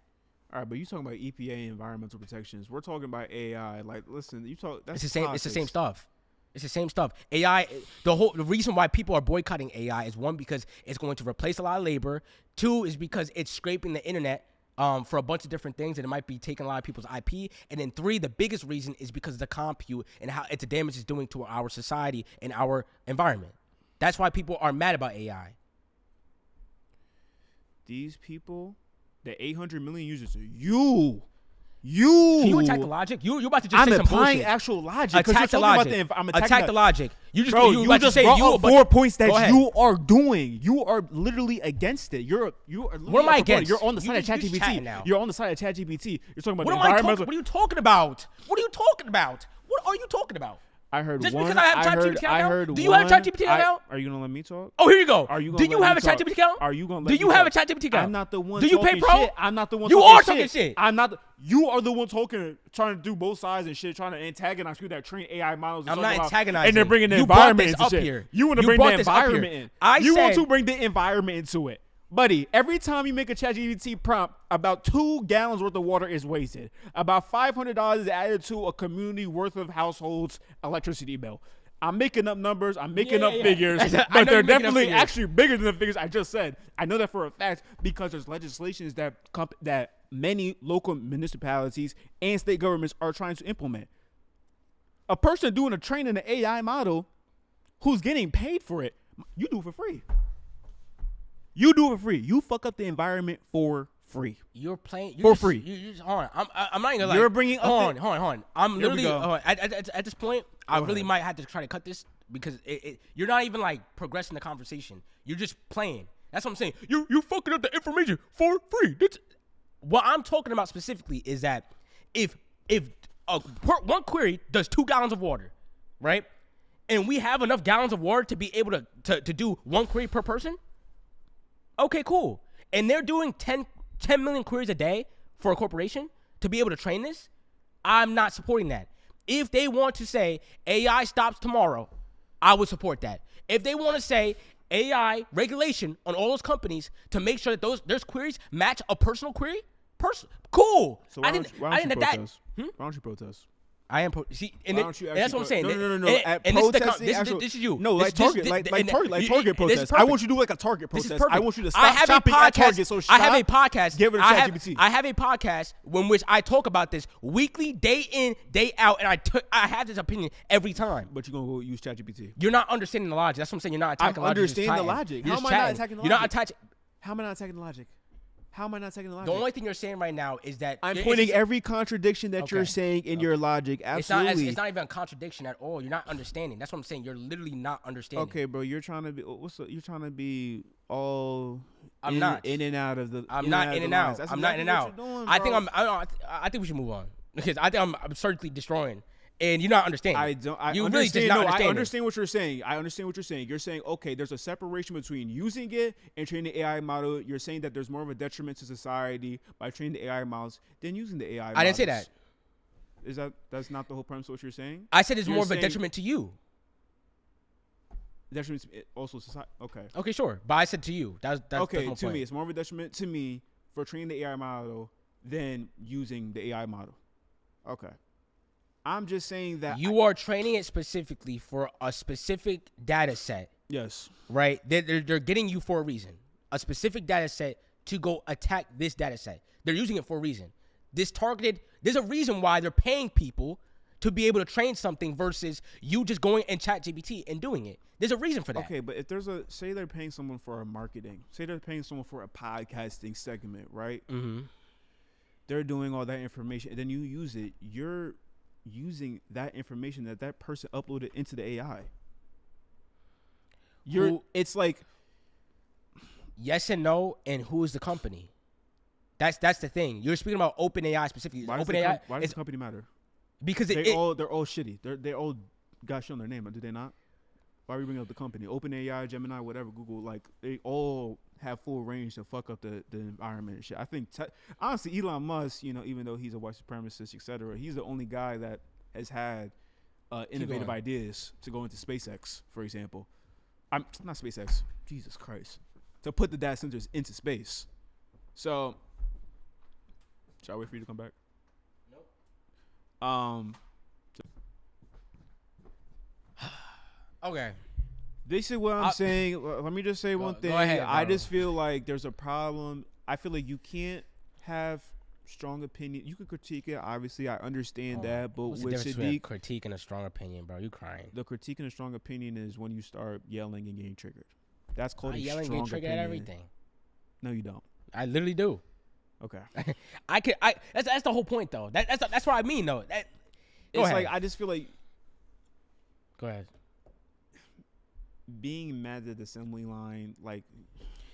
Speaker 2: All right, but you talking about EPA environmental protections. We're talking about AI. Like, listen, you talk. That's
Speaker 1: It's the same.
Speaker 2: politics.
Speaker 1: It's the same stuff. It's the same stuff. AI. The reason why people are boycotting AI is 1, because it's going to replace a lot of labor. 2 is because it's scraping the internet for a bunch of different things, and it might be taking a lot of people's IP. And then 3, the biggest reason is because of the compute and how the damage it's doing to our society and our environment. That's why people are mad about AI.
Speaker 2: These people, the 800 million users, you. Can
Speaker 1: you attack the logic? You about to just
Speaker 2: I'm
Speaker 1: say some
Speaker 2: applying
Speaker 1: bullshit.
Speaker 2: actual logic. 'Cause
Speaker 1: Attack the
Speaker 2: you're talking
Speaker 1: logic.
Speaker 2: about I'm attacking
Speaker 1: Attack the logic. You just
Speaker 2: Bro,
Speaker 1: you
Speaker 2: you
Speaker 1: about to
Speaker 2: just
Speaker 1: say
Speaker 2: brought up 4 points
Speaker 1: Go
Speaker 2: that
Speaker 1: ahead.
Speaker 2: you are doing. You are literally against it. You are.
Speaker 1: What am I against?
Speaker 2: You're on the
Speaker 1: You
Speaker 2: side of
Speaker 1: just chatting
Speaker 2: ChatGPT.
Speaker 1: now.
Speaker 2: You're on the side of ChatGPT. You're talking about
Speaker 1: What
Speaker 2: the
Speaker 1: am I talking?
Speaker 2: environmental.
Speaker 1: What are you talking about? What are you talking about? What are you talking about?
Speaker 2: I heard
Speaker 1: Just
Speaker 2: one.
Speaker 1: because I have ChatGPT account
Speaker 2: I
Speaker 1: now?
Speaker 2: heard
Speaker 1: Do you have a ChatGPT account now?
Speaker 2: Are you gonna let me talk?
Speaker 1: Oh, here you go.
Speaker 2: Are you
Speaker 1: Do
Speaker 2: gonna
Speaker 1: you
Speaker 2: let
Speaker 1: have
Speaker 2: me
Speaker 1: a
Speaker 2: talk?
Speaker 1: ChatGPT account?
Speaker 2: Are you gonna?
Speaker 1: Do
Speaker 2: let
Speaker 1: you
Speaker 2: me
Speaker 1: have a
Speaker 2: talk?
Speaker 1: ChatGPT account?
Speaker 2: I'm not the one.
Speaker 1: Do you pay
Speaker 2: talking
Speaker 1: pro?
Speaker 2: Shit. I'm not the one.
Speaker 1: You
Speaker 2: talking
Speaker 1: are talking shit.
Speaker 2: I'm not. You are the one talking, trying to do both sides and shit, trying to antagonize people that train AI models. And
Speaker 1: I'm not
Speaker 2: stuff about-
Speaker 1: antagonizing.
Speaker 2: And they're bringing the
Speaker 1: You brought
Speaker 2: environment
Speaker 1: this
Speaker 2: into
Speaker 1: up
Speaker 2: shit.
Speaker 1: here.
Speaker 2: You want to
Speaker 1: You
Speaker 2: bring
Speaker 1: brought
Speaker 2: the
Speaker 1: this up here.
Speaker 2: environment in.
Speaker 1: I
Speaker 2: You want
Speaker 1: said-
Speaker 2: to bring the environment into it. Buddy, every time you make a ChatGPT prompt, about 2 gallons worth of water is wasted. About $500 is added to a community worth of households' electricity bill. I'm making up numbers. I'm making up figures,
Speaker 1: I know
Speaker 2: but
Speaker 1: you're
Speaker 2: they're
Speaker 1: making up
Speaker 2: definitely
Speaker 1: figures.
Speaker 2: actually bigger than the figures I just said. I know that for a fact because there's legislations that many local municipalities and state governments are trying to implement. A person doing a training an AI model who's getting paid for it, you do it for free. You do it for free. You fuck up the environment for free.
Speaker 1: You're playing
Speaker 2: For free.
Speaker 1: You just, hold on. I'm not even like.
Speaker 2: You're bringing up
Speaker 1: Hold on. I'm
Speaker 2: Here we
Speaker 1: literally
Speaker 2: go.
Speaker 1: at this point. I really
Speaker 2: ahead.
Speaker 1: might have to try to cut this because you're not even like progressing the conversation. You're just playing. That's what I'm saying. You fucking up the information for free. What I'm talking about specifically is that if one query does 2 gallons of water, right, and we have enough gallons of water to be able to do 1 query per person, okay, cool. And they're doing 10 million queries a day for a corporation to be able to train this, I'm not supporting that. If they want to say AI stops tomorrow, I would support that. If they want to say AI regulation on all those companies to make sure that those queries match a personal query, cool.
Speaker 2: So why don't you protest?
Speaker 1: Hmm?
Speaker 2: Why don't you protest?
Speaker 1: I am see, and,
Speaker 2: Why don't you
Speaker 1: and that's what I'm saying.
Speaker 2: No.
Speaker 1: And this is you.
Speaker 2: No,
Speaker 1: This-
Speaker 2: Target,
Speaker 1: this-
Speaker 2: like
Speaker 1: and-
Speaker 2: Target
Speaker 1: this is
Speaker 2: protest. I
Speaker 1: perfect.
Speaker 2: want you to do like a Target
Speaker 1: This is
Speaker 2: protest.
Speaker 1: perfect.
Speaker 2: I want you to
Speaker 1: I
Speaker 2: stop
Speaker 1: have
Speaker 2: shopping
Speaker 1: a
Speaker 2: at
Speaker 1: podcast.
Speaker 2: Target. So
Speaker 1: I have a podcast.
Speaker 2: Get rid of ChatGPT.
Speaker 1: I have a podcast in which I talk about this weekly, day in, day out, and I have this opinion every time.
Speaker 2: But you're gonna go use ChatGPT.
Speaker 1: You're not understanding the logic. That's what I'm saying. You're not attacking
Speaker 2: I'm
Speaker 1: the logic.
Speaker 2: understanding the logic.
Speaker 1: You're
Speaker 2: How
Speaker 1: just
Speaker 2: am I not
Speaker 1: chatting.
Speaker 2: attacking the
Speaker 1: You're not
Speaker 2: logic?
Speaker 1: attaching.
Speaker 2: How am I not attacking the logic? How am I not taking the logic?
Speaker 1: The only thing you're saying right now is that
Speaker 2: I'm pointing every contradiction that you're saying in your logic. Absolutely.
Speaker 1: It's not even a contradiction at all. You're not understanding. That's what I'm saying. You're literally not understanding.
Speaker 2: Okay, bro. You're trying to be. You're trying to be all.
Speaker 1: I'm not
Speaker 2: in and out of the.
Speaker 1: I'm not in and out.
Speaker 2: That's
Speaker 1: I'm not in and out.
Speaker 2: Doing,
Speaker 1: I think we should move on because I think I'm certainly destroying. And you're not understanding.
Speaker 2: You really just not understand. I understand what you're saying. I understand what you're saying. You're saying, okay, there's a separation between using it and training the AI model. You're saying that there's more of a detriment to society by training the AI models than using the AI models.
Speaker 1: I didn't say that.
Speaker 2: That's not the whole premise of what you're saying?
Speaker 1: I said it's more of a detriment to you.
Speaker 2: Detriment to also society. Okay.
Speaker 1: Okay, sure. But I said to you. That's
Speaker 2: okay,
Speaker 1: that's
Speaker 2: to me, it's more of a detriment to me for training the AI model than using the AI model. Okay. I'm just saying that
Speaker 1: you are training it specifically for a specific data set.
Speaker 2: Yes.
Speaker 1: Right? They're getting you for a reason. A specific data set to go attack this data set. They're using it for a reason. There's a reason why they're paying people to be able to train something versus you just going in ChatGPT and doing it. There's a reason for that.
Speaker 2: Okay, but if say they're paying someone for a marketing, say they're paying someone for a podcasting segment, right? Mm-hmm. They're doing all that information, and then you use it. You're using that information that person uploaded into the AI. It's like
Speaker 1: yes and no, and who is the company? That's the thing. You're speaking about OpenAI specifically.
Speaker 2: Why does the company matter?
Speaker 1: Because
Speaker 2: they're all shitty. They all got shit on their name, do they not? Why are we bringing up the company? OpenAI, Gemini, whatever, Google, like they all have full range to fuck up the environment and shit. I think honestly, Elon Musk, even though he's a white supremacist, etc., he's the only guy that has had innovative ideas to go into SpaceX, for example. I'm not SpaceX. Jesus Christ, to put the data centers into space. So, shall I wait for you to come back? Nope.
Speaker 1: Okay.
Speaker 2: This is what I'm saying. Let me just say one thing.
Speaker 1: Go ahead,
Speaker 2: I just feel like there's a problem. I feel like you can't have strong opinion. You can critique it. Obviously, I understand that. But
Speaker 1: what's
Speaker 2: with
Speaker 1: the difference between
Speaker 2: Saadiq,
Speaker 1: a critique and a strong opinion, bro? You crying.
Speaker 2: the critique and a strong opinion is when you start yelling and getting triggered. That's called
Speaker 1: I
Speaker 2: a
Speaker 1: yell
Speaker 2: strong
Speaker 1: and get triggered
Speaker 2: opinion.
Speaker 1: at everything.
Speaker 2: No, you don't.
Speaker 1: I literally do.
Speaker 2: Okay.
Speaker 1: That's the whole point, though. That's what I mean, though. Go ahead.
Speaker 2: Like I just feel like
Speaker 1: Go ahead.
Speaker 2: being mad at the assembly line, like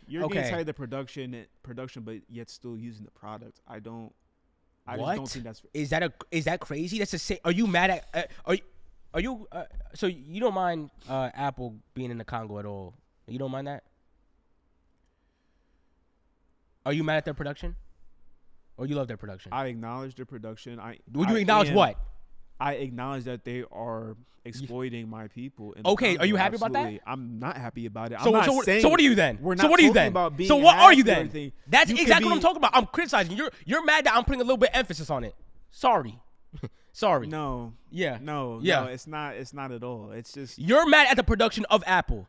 Speaker 2: you're getting tired of the production, but yet still using the product. I just don't think that's.
Speaker 1: Is that crazy? That's the same. Are you mad at? Are you? So you don't mind Apple being in the Congo at all? You don't mind that? Are you mad at their production? Or you love their production?
Speaker 2: I acknowledge their production.
Speaker 1: Would you acknowledge what?
Speaker 2: I acknowledge that they are exploiting my people.
Speaker 1: Okay, are you happy about that?
Speaker 2: I'm not happy about it.
Speaker 1: So what are you then?
Speaker 2: We're not
Speaker 1: so what are you then?
Speaker 2: about being
Speaker 1: so what are you
Speaker 2: happy or
Speaker 1: then?
Speaker 2: anything.
Speaker 1: That's
Speaker 2: You
Speaker 1: exactly
Speaker 2: could
Speaker 1: what I'm talking about. I'm criticizing. You're mad that I'm putting a little bit of emphasis on it. Sorry. Sorry.
Speaker 2: No.
Speaker 1: Yeah.
Speaker 2: No.
Speaker 1: Yeah.
Speaker 2: No, it's not. It's not at all. It's just.
Speaker 1: You're mad at the production of Apple.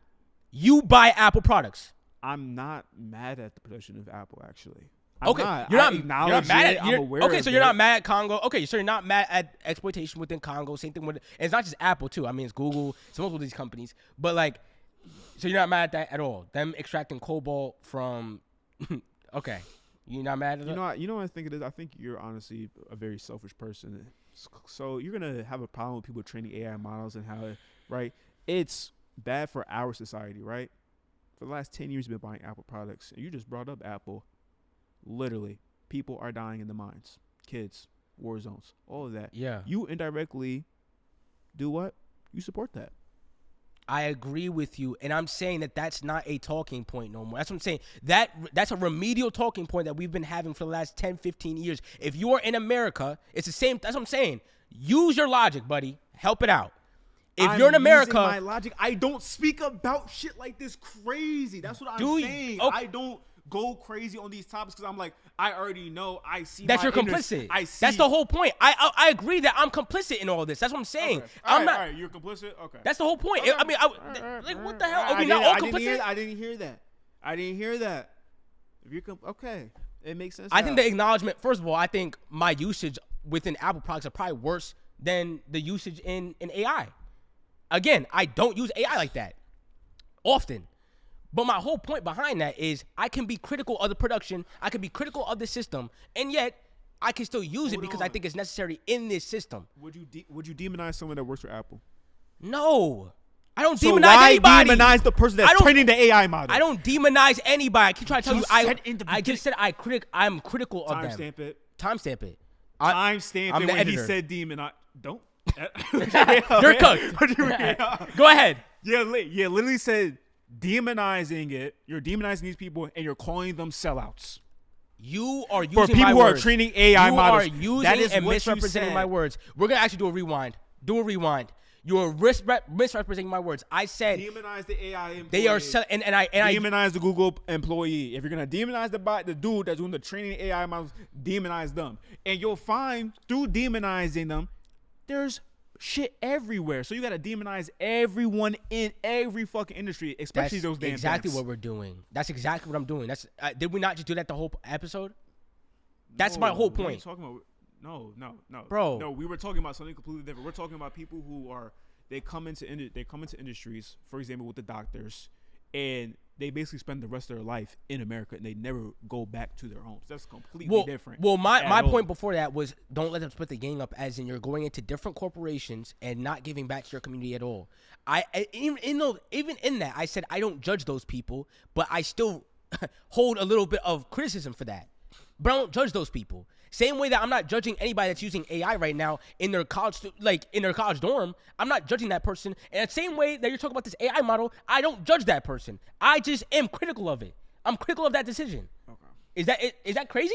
Speaker 1: You buy Apple products.
Speaker 2: I'm not mad at the production of Apple, actually.
Speaker 1: Okay, you're not mad at.
Speaker 2: I'm aware.
Speaker 1: Okay, so you're not mad at Congo. Okay, so you're not mad at exploitation within Congo. Same thing with. And it's not just Apple too. I mean, it's Google. It's multiple of these companies. But like, so you're not mad at that at all. Them extracting cobalt from. Okay, you're not mad at that.
Speaker 2: You know what I think it is. I think you're honestly a very selfish person. So you're gonna have a problem with people training AI models and how, right? It's bad for our society, right? For the last 10 years, we've been buying Apple products, and you just brought up Apple. Literally, people are dying in the mines. Kids, war zones, all of that.
Speaker 1: Yeah.
Speaker 2: You indirectly do what? You support that.
Speaker 1: I agree with you, and I'm saying that that's not a talking point no more. That's what I'm saying. That's a remedial talking point that we've been having for the last 10, 15 years. If you are in America, it's the same. That's what I'm saying. Use your logic, buddy. Help it out. If you're in America,
Speaker 2: my logic. I don't speak about shit like this crazy. That's what I'm saying.
Speaker 1: Okay.
Speaker 2: I don't go crazy on these topics because I'm like, I already know. I see
Speaker 1: that you're complicit. That's the whole point. I agree that I'm complicit in all this. That's what I'm saying.
Speaker 2: Okay.
Speaker 1: I'm not.
Speaker 2: All right, you're complicit. Okay.
Speaker 1: That's the whole point.
Speaker 2: Okay.
Speaker 1: I mean, like, what the hell? Are we not all complicit?
Speaker 2: I didn't hear that. If you're okay, it makes sense.
Speaker 1: I think the acknowledgement. First of all, I think my usage within Apple products are probably worse than the usage in AI. Again, I don't use AI like that often. But my whole point behind that is I can be critical of the production, I can be critical of the system, and yet I can still use it because I think it's necessary in this system.
Speaker 2: Would you demonize someone that works for Apple?
Speaker 1: No. I don't
Speaker 2: So
Speaker 1: demonize
Speaker 2: why
Speaker 1: anybody.
Speaker 2: demonize the person that's training the AI model?
Speaker 1: I don't demonize anybody. I keep trying to tell you.
Speaker 2: I
Speaker 1: just said I'm critical of them.
Speaker 2: Timestamp it.
Speaker 1: Timestamp it.
Speaker 2: Timestamp
Speaker 1: I'm
Speaker 2: it
Speaker 1: the
Speaker 2: when
Speaker 1: editor.
Speaker 2: he said demonize. Don't.
Speaker 1: You're cooked. Go ahead.
Speaker 2: Yeah, literally said demonizing it. You're demonizing these people and you're calling them sellouts.
Speaker 1: You are using
Speaker 2: for people
Speaker 1: my
Speaker 2: who
Speaker 1: words.
Speaker 2: are training AI models.
Speaker 1: You are using
Speaker 2: that is
Speaker 1: and
Speaker 2: what
Speaker 1: misrepresenting my words. We're gonna actually do a rewind. You're misrepresenting my words. I said
Speaker 2: demonize the AI employee.
Speaker 1: They are and I
Speaker 2: demonize the Google employee. If you're gonna demonize the dude that's doing the training AI models, demonize them, and you'll find through demonizing them, there's shit everywhere. So you gotta demonize everyone in every fucking industry, especially those damn
Speaker 1: exactly
Speaker 2: banks.
Speaker 1: what we're doing. That's exactly what I'm doing. That's did we not just do that the whole episode? That's my whole point.
Speaker 2: Talking about, no,
Speaker 1: Bro.
Speaker 2: No, we were talking about something completely different. We're talking about people who are they come into industries, for example, with the doctors, and they basically spend the rest of their life in America and they never go back to their homes. That's completely different.
Speaker 1: Well, my point before that was don't let them split the gang up, as in you're going into different corporations and not giving back to your community at all. Even in that, I said I don't judge those people, but I still hold a little bit of criticism for that. But I don't judge those people. Same way that I'm not judging anybody that's using AI right now in their college, in their college dorm. I'm not judging that person. And the same way that you're talking about this AI model, I don't judge that person. I just am critical of it. I'm critical of that decision. Okay. Is that crazy?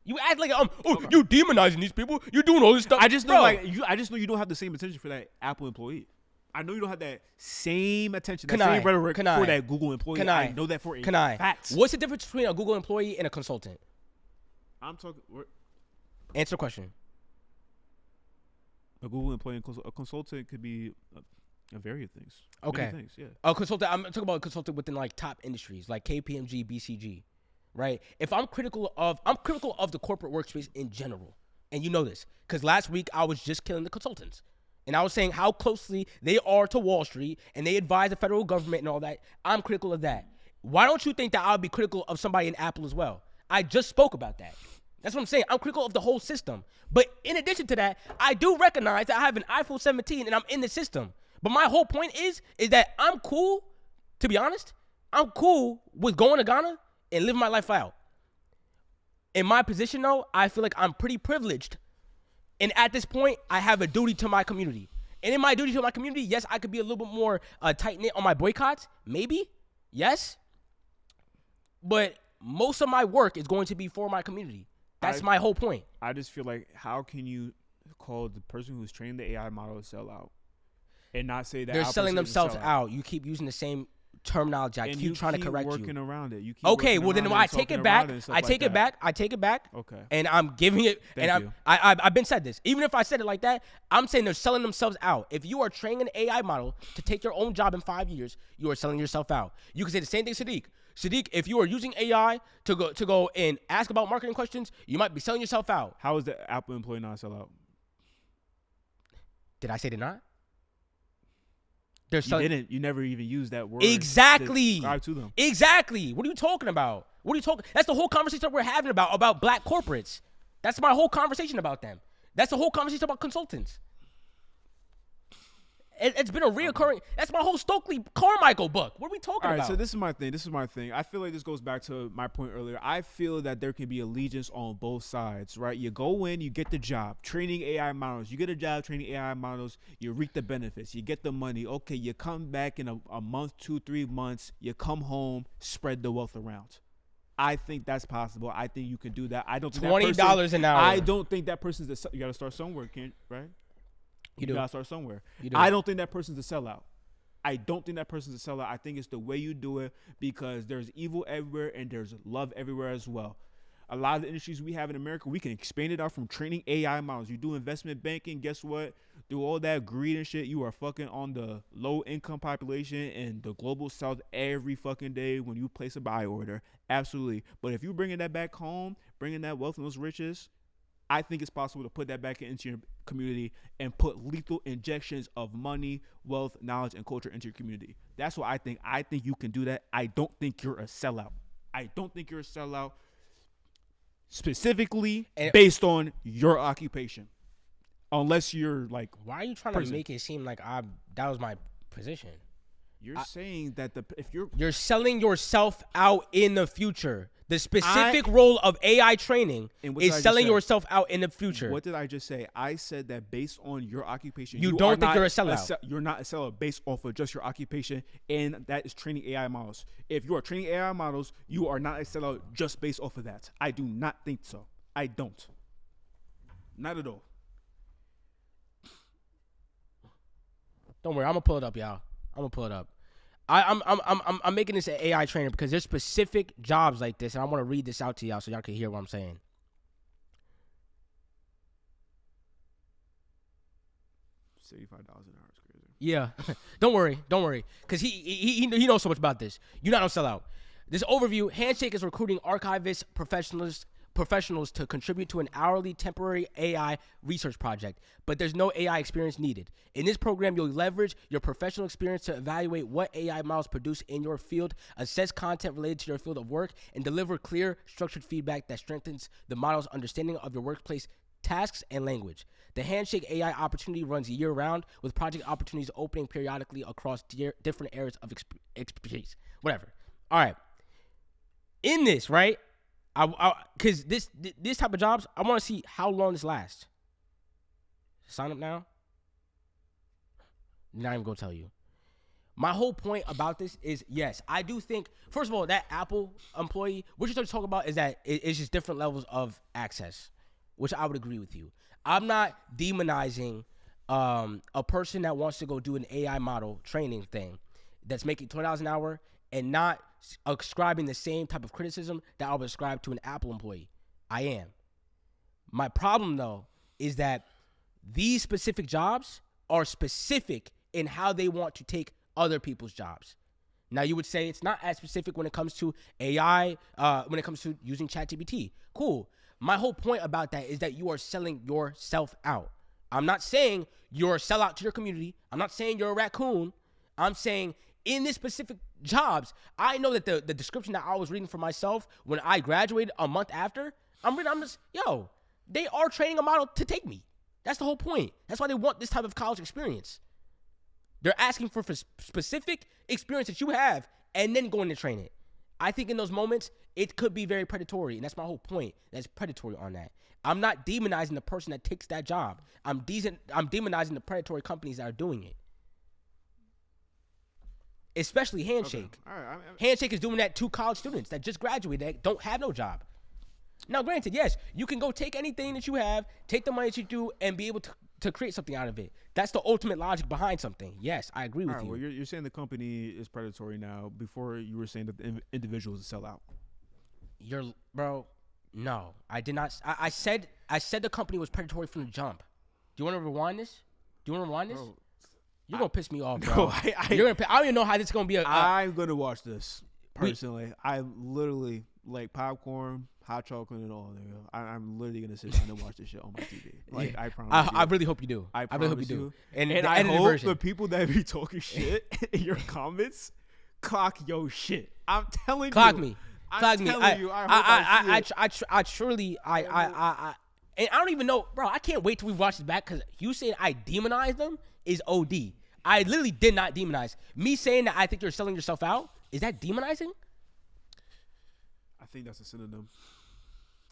Speaker 1: You act like you demonizing these people. You're doing all this stuff.
Speaker 2: I just know I just know you don't have the same attention for that Apple employee. I know you don't have that same attention, same rhetoric for that Google employee. I know that for a fact.
Speaker 1: What's the difference between a Google employee and a consultant?
Speaker 2: I'm talking.
Speaker 1: Answer the question.
Speaker 2: A Google employee and a consultant could be a variety of things.
Speaker 1: Okay.
Speaker 2: Things, yeah.
Speaker 1: A consultant. I'm talking about a consultant within like top industries, like KPMG, BCG, right? If I'm critical of the corporate workspace in general, and you know this, because last week I was just killing the consultants. And I was saying how closely they are to Wall Street and they advise the federal government and all that. I'm critical of that. Why don't you think that I'll be critical of somebody in Apple as well? I just spoke about that. That's what I'm saying. I'm critical of the whole system. But in addition to that, I do recognize that I have an iPhone 17 and I'm in the system. But my whole point is that I'm cool, to be honest, I'm cool with going to Ghana and living my life out. In my position, though, I feel like I'm pretty privileged. And at this point, I have a duty to my community. And in my duty to my community, yes, I could be a little bit more tight-knit on my boycotts. Maybe. Yes. But most of my work is going to be for my community. That's my whole point.
Speaker 2: I just feel like, how can you call the person who's training the AI model a sellout and not say that
Speaker 1: they're selling themselves out? You keep using the same terminology. I keep trying to correct you.
Speaker 2: Working around it. You keep
Speaker 1: okay, well then I take it back. I take it back.
Speaker 2: Okay.
Speaker 1: And I'm giving it. I've been said this. Even if I said it like that, I'm saying they're selling themselves out. If you are training an AI model to take your own job in 5 years, you are selling yourself out. You can say the same thing, Saadiq. Saadiq, if you are using AI to go and ask about marketing questions, you might be selling yourself out.
Speaker 2: How is the Apple employee not sell out?
Speaker 1: Did I say they're not?
Speaker 2: You didn't. You never even used that word.
Speaker 1: Exactly.
Speaker 2: To describe to them.
Speaker 1: Exactly. What are you talking about? That's the whole conversation that we're having about black corporates. That's my whole conversation about them. That's the whole conversation about consultants. It's been a reoccurring. That's my whole Stokely Carmichael book. What are we talking about?
Speaker 2: All right, so this is my thing. I feel like this goes back to my point earlier. I feel that there can be allegiance on both sides, right? You go in, you get the job, training AI models. You get a job training AI models, you reap the benefits, you get the money. Okay, you come back in a month, 2-3 months, you come home, spread the wealth around. I think that's possible. I think you can do that. I don't think
Speaker 1: $20 an hour.
Speaker 2: I don't think that person's you got to start somewhere, right? You gotta start somewhere. I don't think that person's a sellout. I think it's the way you do it, because there's evil everywhere and there's love everywhere as well. A lot of the industries we have in America, we can expand it out from training AI models. You do investment banking, guess what? Do all that greed and shit, you are fucking on the low income population in the global south every fucking day when you place a buy order. Absolutely. But if you're bringing that back home, bringing that wealth and those riches, I think it's possible to put that back into your community and put lethal injections of money, wealth, knowledge, and culture into your community. That's what I think. I think you can do that. I don't think you're a sellout. I don't think you're a sellout specifically based on your occupation. Unless you're like,
Speaker 1: why are you trying to make it seem like that was my position?
Speaker 2: You're saying that if
Speaker 1: you're selling yourself out in the future. The specific role of AI training is selling yourself out in the future.
Speaker 2: What did I just say? I said that based on your occupation,
Speaker 1: you don't think you're a sellout.
Speaker 2: You're not a sellout based off of just your occupation, and that is training AI models. If you are training AI models, you are not a sellout just based off of that. I do not think so. I don't. Not at all.
Speaker 1: Don't worry, I'm gonna pull it up, y'all. I'm gonna pull it up. I'm making this an AI trainer because there's specific jobs like this, and I want to read this out to y'all so y'all can hear what I'm saying.
Speaker 2: $75 an hour is crazy.
Speaker 1: Yeah, don't worry, because he knows so much about this. You're not gonna sell out. This overview: Handshake is recruiting archivists, professionals to contribute to an hourly temporary AI research project, but there's no AI experience needed. In this program, you'll leverage your professional experience to evaluate what AI models produce in your field, assess content related to your field of work, and deliver clear, structured feedback that strengthens the model's understanding of your workplace tasks and language. The Handshake AI opportunity runs year-round, with project opportunities opening periodically across different areas of expertise. Whatever. All right. In this, right? Because this type of jobs, I want to see how long this lasts. Sign up now. Not even gonna tell you. My whole point about this is, yes, I do think, first of all, that Apple employee, what you're starting to talk about is that it's just different levels of access, which I would agree with you. I'm not demonizing a person that wants to go do an AI model training thing that's making $20 an hour and not ascribing the same type of criticism that I would ascribe to an Apple employee. I am. My problem, though, is that these specific jobs are specific in how they want to take other people's jobs. Now, you would say it's not as specific when it comes to AI, when it comes to using ChatGPT. Cool. My whole point about that is that you are selling yourself out. I'm not saying you're a sellout to your community. I'm not saying you're a raccoon. I'm saying in this specific jobs, I know that the description that I was reading for myself when I graduated a month after, I'm just, they are training a model to take me. That's the whole point. That's why they want this type of college experience. They're asking for specific experience that you have and then going to train it. I think in those moments, it could be very predatory, and that's my whole point. That's predatory on that. I'm not demonizing the person that takes that job. I'm demonizing the predatory companies that are doing it. Especially Handshake.
Speaker 2: Okay. All right.
Speaker 1: Handshake is doing that to college students that just graduated that don't have no job. Now, granted, yes, you can go take anything that you have, take the money that you do, and be able to create something out of it. That's the ultimate logic behind something. Yes, I agree with you.
Speaker 2: Well, you're saying the company is predatory now. Before, you were saying that the individuals sell out.
Speaker 1: Bro, no, I did not. I said the company was predatory from the jump. Do you want to rewind this? Bro, you're going to piss me off, bro.
Speaker 2: No,
Speaker 1: I don't even know how this is going to be
Speaker 2: I'm going to watch this, personally. I literally like popcorn, hot chocolate, and all. I'm literally going to sit down and watch this shit on my TV. Like, I promise you.
Speaker 1: I really hope you do.
Speaker 2: I
Speaker 1: really hope you
Speaker 2: do.
Speaker 1: do.
Speaker 2: And I hope the people that be talking shit in your comments clock your shit. I'm telling you.
Speaker 1: Clock me.
Speaker 2: I'm telling you. I
Speaker 1: truly, and I don't even know, bro. I can't wait till we watch this back because you saying I demonize them is OD. I literally did not demonize. Me saying that I think you're selling yourself out, is that demonizing?
Speaker 2: I think that's a synonym.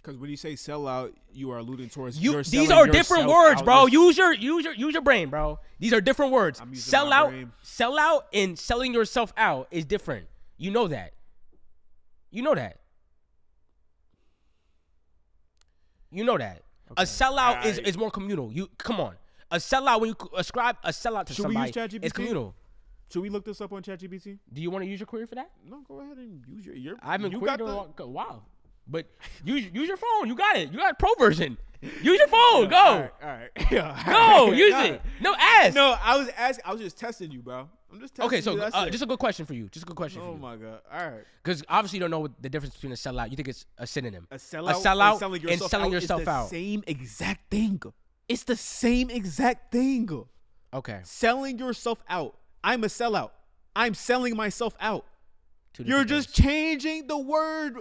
Speaker 2: Because when you say sell out, you are alluding towards
Speaker 1: these are different words, bro. Use your brain, bro. These are different words. Sell out, and selling yourself out is different. You know that. Okay. A sellout is more communal. Come on. A sellout, when you ascribe a sellout to somebody, it's communal.
Speaker 2: Should we look this up on ChatGPT?
Speaker 1: Do you want to use your query for that?
Speaker 2: No, go ahead and use your.
Speaker 1: I've been queried a while, but use your phone. You got it. You got a pro version. Use your phone. Go.
Speaker 2: All right. Yeah.
Speaker 1: Go. Use it. No, ask.
Speaker 2: No, I was just testing you, bro. I'm just testing
Speaker 1: Okay, so
Speaker 2: you, that's it.
Speaker 1: just a good question for you.
Speaker 2: Oh my god! All right.
Speaker 1: Because obviously you don't know what the difference between a sellout. You think it's a synonym.
Speaker 2: A sellout,
Speaker 1: sellout
Speaker 2: and
Speaker 1: and selling yourself
Speaker 2: is the
Speaker 1: out.
Speaker 2: Same exact thing. It's the same exact thing.
Speaker 1: Okay.
Speaker 2: Selling yourself out. I'm a sellout. I'm selling myself out.
Speaker 1: Two
Speaker 2: You're
Speaker 1: different
Speaker 2: just
Speaker 1: things.
Speaker 2: changing the word.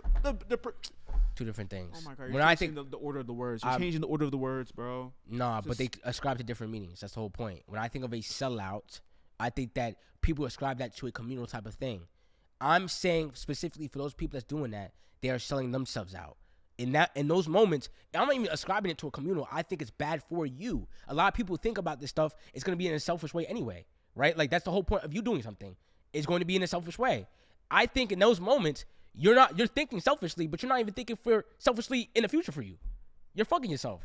Speaker 1: Two different things.
Speaker 2: Oh my god!
Speaker 1: When
Speaker 2: You're
Speaker 1: I
Speaker 2: changing
Speaker 1: think
Speaker 2: the order of the words. You're changing the order of the words, bro.
Speaker 1: nah, but they ascribe to different meanings. That's the whole point. When I think of a sellout, I think that people ascribe that to a communal type of thing. I'm saying specifically for those people that's doing that, they are selling themselves out. In those moments, I'm not even ascribing it to a communal. I think it's bad for you. A lot of people think about this stuff. It's going to be in a selfish way anyway, right? Like that's the whole point of you doing something. It's going to be in a selfish way. I think in those moments, you're thinking selfishly, but you're not even thinking for selfishly in the future for you. You're fucking yourself.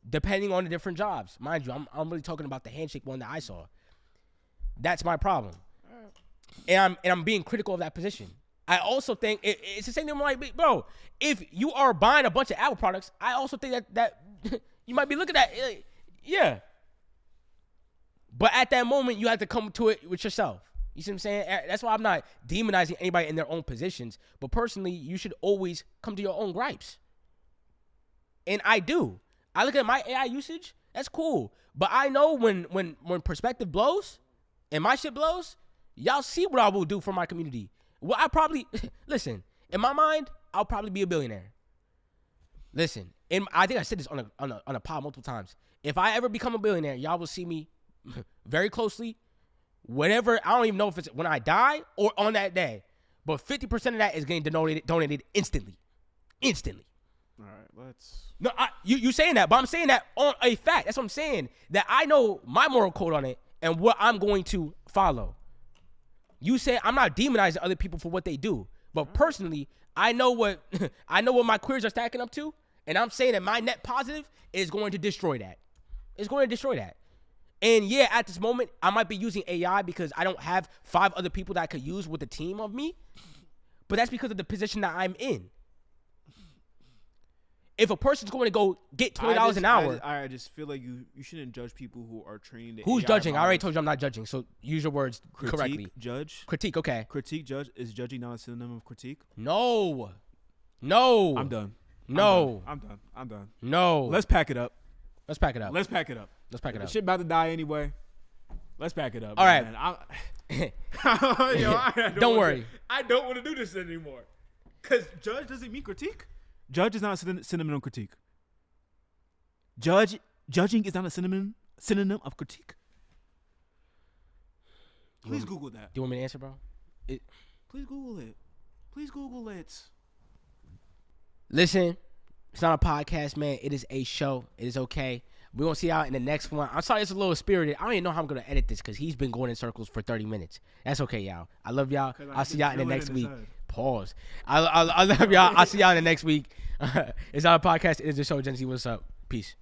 Speaker 1: Depending on the different jobs. Mind you, I'm really talking about the handshake one that I saw. That's my problem. And I'm being critical of that position. I also think it's the same thing like, bro, if you are buying a bunch of Apple products, I also think that you might be looking at it, yeah. But at that moment, you have to come to it with yourself. You see what I'm saying? That's why I'm not demonizing anybody in their own positions. But personally, you should always come to your own gripes. And I do. I look at my AI usage. That's cool. But I know when perspective blows and my shit blows, y'all see what I will do for my community. Well, I probably, listen, in my mind, I'll probably be a billionaire. Listen, I think I said this on a pod multiple times. If I ever become a billionaire, y'all will see me very closely. Whatever, I don't even know if it's when I die or on that day. But 50% of that is getting donated instantly. Instantly.
Speaker 2: All right, let's.
Speaker 1: No, you saying that, but I'm saying that on a fact. That's what I'm saying. That I know my moral code on it and what I'm going to follow. You say I'm not demonizing other people for what they do, but personally, I know what my queries are stacking up to, and I'm saying that my net positive is going to destroy that. It's going to destroy that. And yeah, at this moment, I might be using AI because I don't have 5 other people that I could use with a team of me, but that's because of the position that I'm in. If a person's going to go get $20 an hour,
Speaker 2: I just feel like you shouldn't judge people who are training.
Speaker 1: Who's
Speaker 2: AI
Speaker 1: judging?
Speaker 2: models.
Speaker 1: I already told you I'm not judging, so use your words correctly.
Speaker 2: Judge.
Speaker 1: Critique, okay.
Speaker 2: Critique, judge. Is judging not a synonym of critique?
Speaker 1: No.
Speaker 2: I'm done.
Speaker 1: No.
Speaker 2: I'm done.
Speaker 1: No.
Speaker 2: Let's pack it up.
Speaker 1: Let's pack it up.
Speaker 2: Let's pack it up.
Speaker 1: The
Speaker 2: shit about to die anyway. Let's pack it up.
Speaker 1: All right. Don't worry.
Speaker 2: I don't want to do this anymore. Because judge doesn't mean critique. Judge is not a synonym of critique. Judging is not a synonym of critique. Please Google that.
Speaker 1: Do you want me to answer, bro?
Speaker 2: Please Google it. Please Google it.
Speaker 1: Listen, it's not a podcast, man. It is a show. It is okay. We're going to see y'all in the next one. I'm sorry it's a little spirited. I don't even know how I'm going to edit this because he's been going in circles for 30 minutes. That's okay, y'all. I love y'all. I'll see y'all in the next week. Pause. I love y'all. I'll see y'all in the next week. It's not a podcast. It is a show. Gen Z, what's up? Peace.